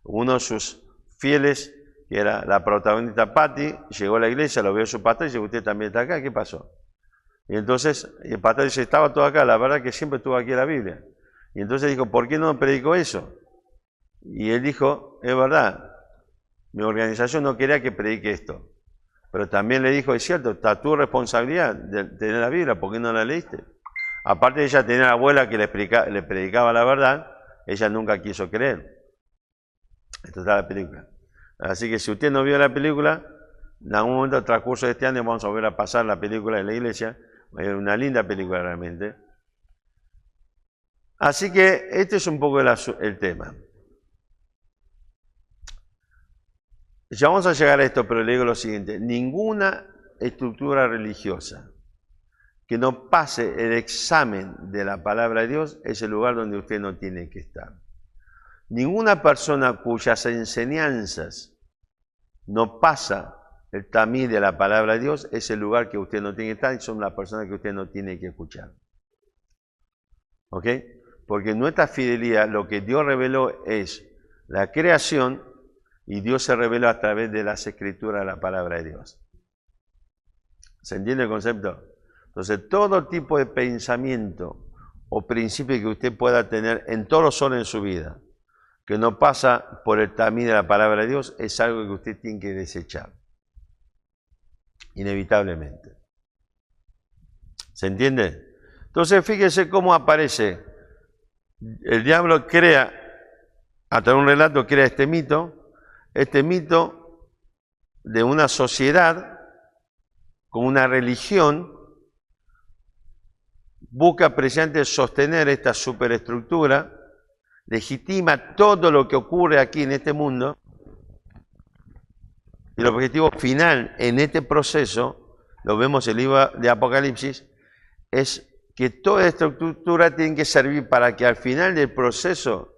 Uno de sus fieles, que era la protagonista Patti, llegó a la iglesia, lo vio su pastor y dice, ¿usted también está acá? ¿Qué pasó? Y entonces el pastor dice, estaba todo acá, la verdad que siempre estuvo aquí la Biblia. Y entonces dijo, ¿por qué no predicó eso? Y él dijo, es verdad, mi organización no quería que predique esto. Pero también le dijo, es cierto, está tu responsabilidad de tener la Biblia, ¿por qué no la leíste? Aparte de ella tenía la abuela que le predicaba la verdad, ella nunca quiso creer. Esto está en la película. Así que si usted no vio la película, en algún momento del transcurso de este año vamos a volver a pasar la película en la iglesia. Es una linda película realmente. Así que este es un poco el tema. Ya vamos a llegar a esto, pero le digo lo siguiente. Ninguna estructura religiosa que no pase el examen de la palabra de Dios es el lugar donde usted no tiene que estar. Ninguna persona cuyas enseñanzas no pasa el tamiz de la palabra de Dios es el lugar que usted no tiene que estar y son las personas que usted no tiene que escuchar. ¿Ok? Porque nuestra fidelidad, lo que Dios reveló es la creación y Dios se reveló a través de las escrituras de la palabra de Dios. ¿Se entiende el concepto? Entonces, todo tipo de pensamiento o principio que usted pueda tener en todos los órdenes de su vida, que no pasa por el tamiz de la palabra de Dios, es algo que usted tiene que desechar. Inevitablemente. ¿Se entiende? Entonces, fíjese cómo aparece. El diablo crea, a través de un relato, crea este mito de una sociedad con una religión, busca precisamente sostener esta superestructura, legitima todo lo que ocurre aquí en este mundo, y el objetivo final en este proceso, lo vemos en el libro de Apocalipsis, es que toda esta estructura tiene que servir para que al final del proceso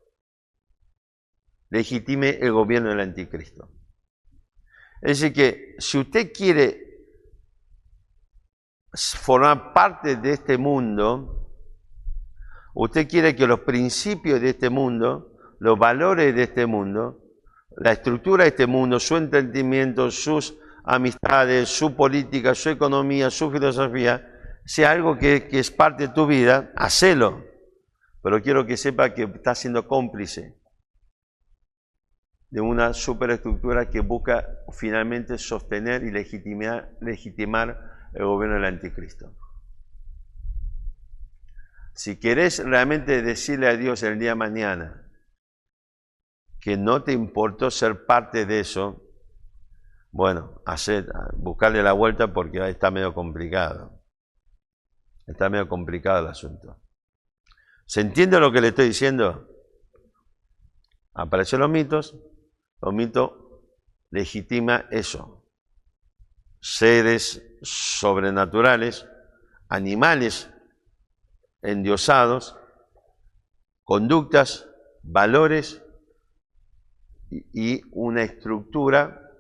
legitime el gobierno del anticristo. Es decir que si usted quiere formar parte de este mundo, usted quiere que los principios de este mundo, los valores de este mundo, la estructura de este mundo, su entendimiento, sus amistades, su política, su economía, su filosofía, sea algo que es parte de tu vida, hacelo. Pero quiero que sepa que está siendo cómplice de una superestructura que busca finalmente sostener y legitimar el gobierno del anticristo. Si querés realmente decirle a Dios el día de mañana que no te importó ser parte de eso, bueno, buscarle la vuelta porque ahí está medio complicado. Está medio complicado el asunto. ¿Se entiende lo que le estoy diciendo? Aparecen los mitos legitima eso. Seres sobrenaturales, animales endiosados, conductas, valores y una estructura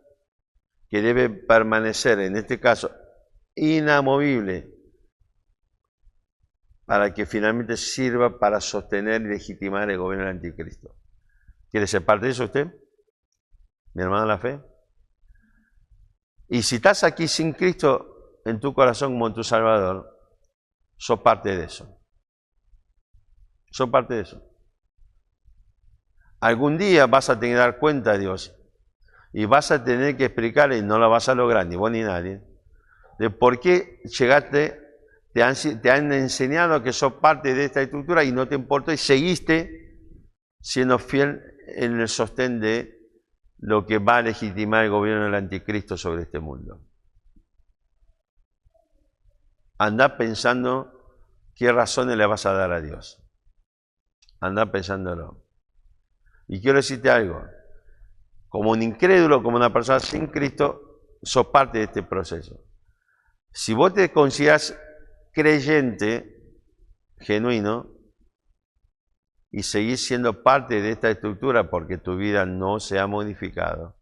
que debe permanecer, en este caso, inamovible, para que finalmente sirva para sostener y legitimar el gobierno del anticristo. ¿Quiere ser parte de eso usted? ¿Mi hermano de la fe? Y si estás aquí sin Cristo en tu corazón como tu Salvador, sos parte de eso. Sos parte de eso. Algún día vas a tener que dar cuenta a Dios y vas a tener que explicarle, y no lo vas a lograr, ni vos ni nadie, de por qué llegaste, te han enseñado que sos parte de esta estructura y no te importó y seguiste siendo fiel en el sostén de lo que va a legitimar el gobierno del anticristo sobre este mundo. Andá pensando qué razones le vas a dar a Dios. Andá pensándolo. Y quiero decirte algo, como un incrédulo, como una persona sin Cristo, sos parte de este proceso. Si vos te consideras creyente, genuino, y seguís siendo parte de esta estructura porque tu vida no se ha modificado,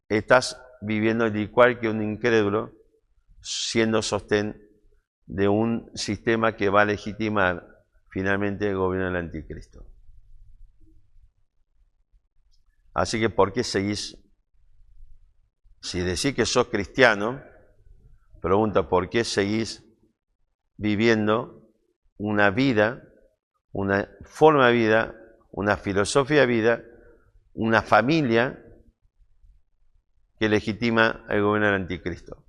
estás viviendo igual que un incrédulo, siendo sostén de un sistema que va a legitimar finalmente el gobierno del anticristo. Así que, ¿por qué seguís? Si decís que sos cristiano, pregunta, ¿por qué seguís viviendo una vida, una forma de vida, una filosofía de vida, una familia que legitima el gobierno del anticristo?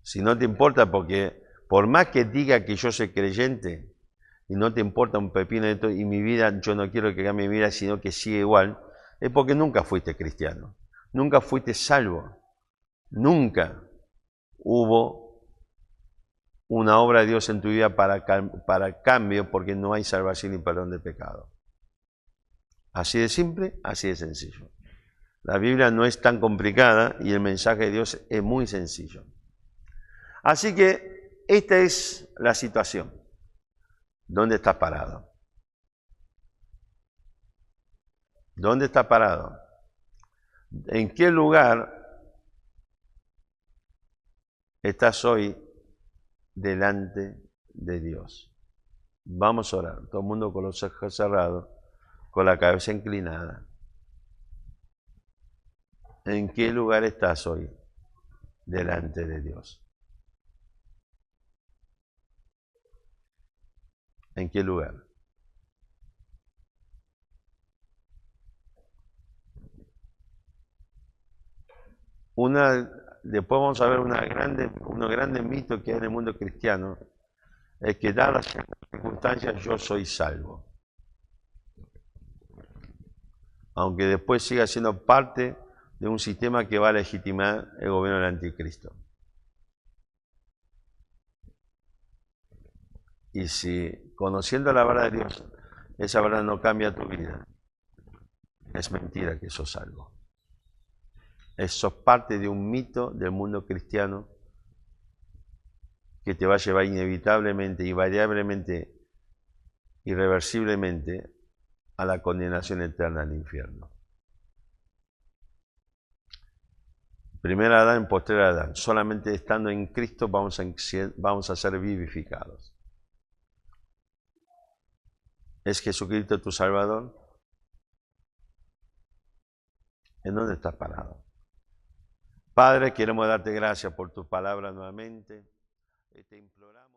Si no te importa, porque por más que diga que yo soy creyente y no te importa un pepino de todo, y mi vida, yo no quiero que cambie mi vida, sino que siga igual, es porque nunca fuiste cristiano, nunca fuiste salvo, nunca hubo una obra de Dios en tu vida para cambio, porque no hay salvación y perdón de pecado. Así de simple, así de sencillo. La Biblia no es tan complicada y el mensaje de Dios es muy sencillo. Así que esta es la situación. ¿Dónde estás parado? ¿Dónde estás parado? ¿En qué lugar estás hoy delante de Dios? Vamos a orar. Todo el mundo con los ojos cerrados, con la cabeza inclinada. ¿En qué lugar estás hoy delante de Dios? ¿En qué lugar? Después vamos a ver unos grandes mitos que hay en el mundo cristiano, es que dadas las circunstancias yo soy salvo. Aunque después siga siendo parte de un sistema que va a legitimar el gobierno del anticristo. Y si conociendo la verdad de Dios, esa verdad no cambia tu vida, es mentira que sos salvo. Sos parte de un mito del mundo cristiano que te va a llevar inevitablemente, invariablemente, irreversiblemente a la condenación eterna al infierno. Primer Adán, postrer Adán. Solamente estando en Cristo vamos a ser vivificados. ¿Es Jesucristo tu Salvador? ¿En dónde estás parado? Padre, queremos darte gracias por tu palabra nuevamente. Te imploramos.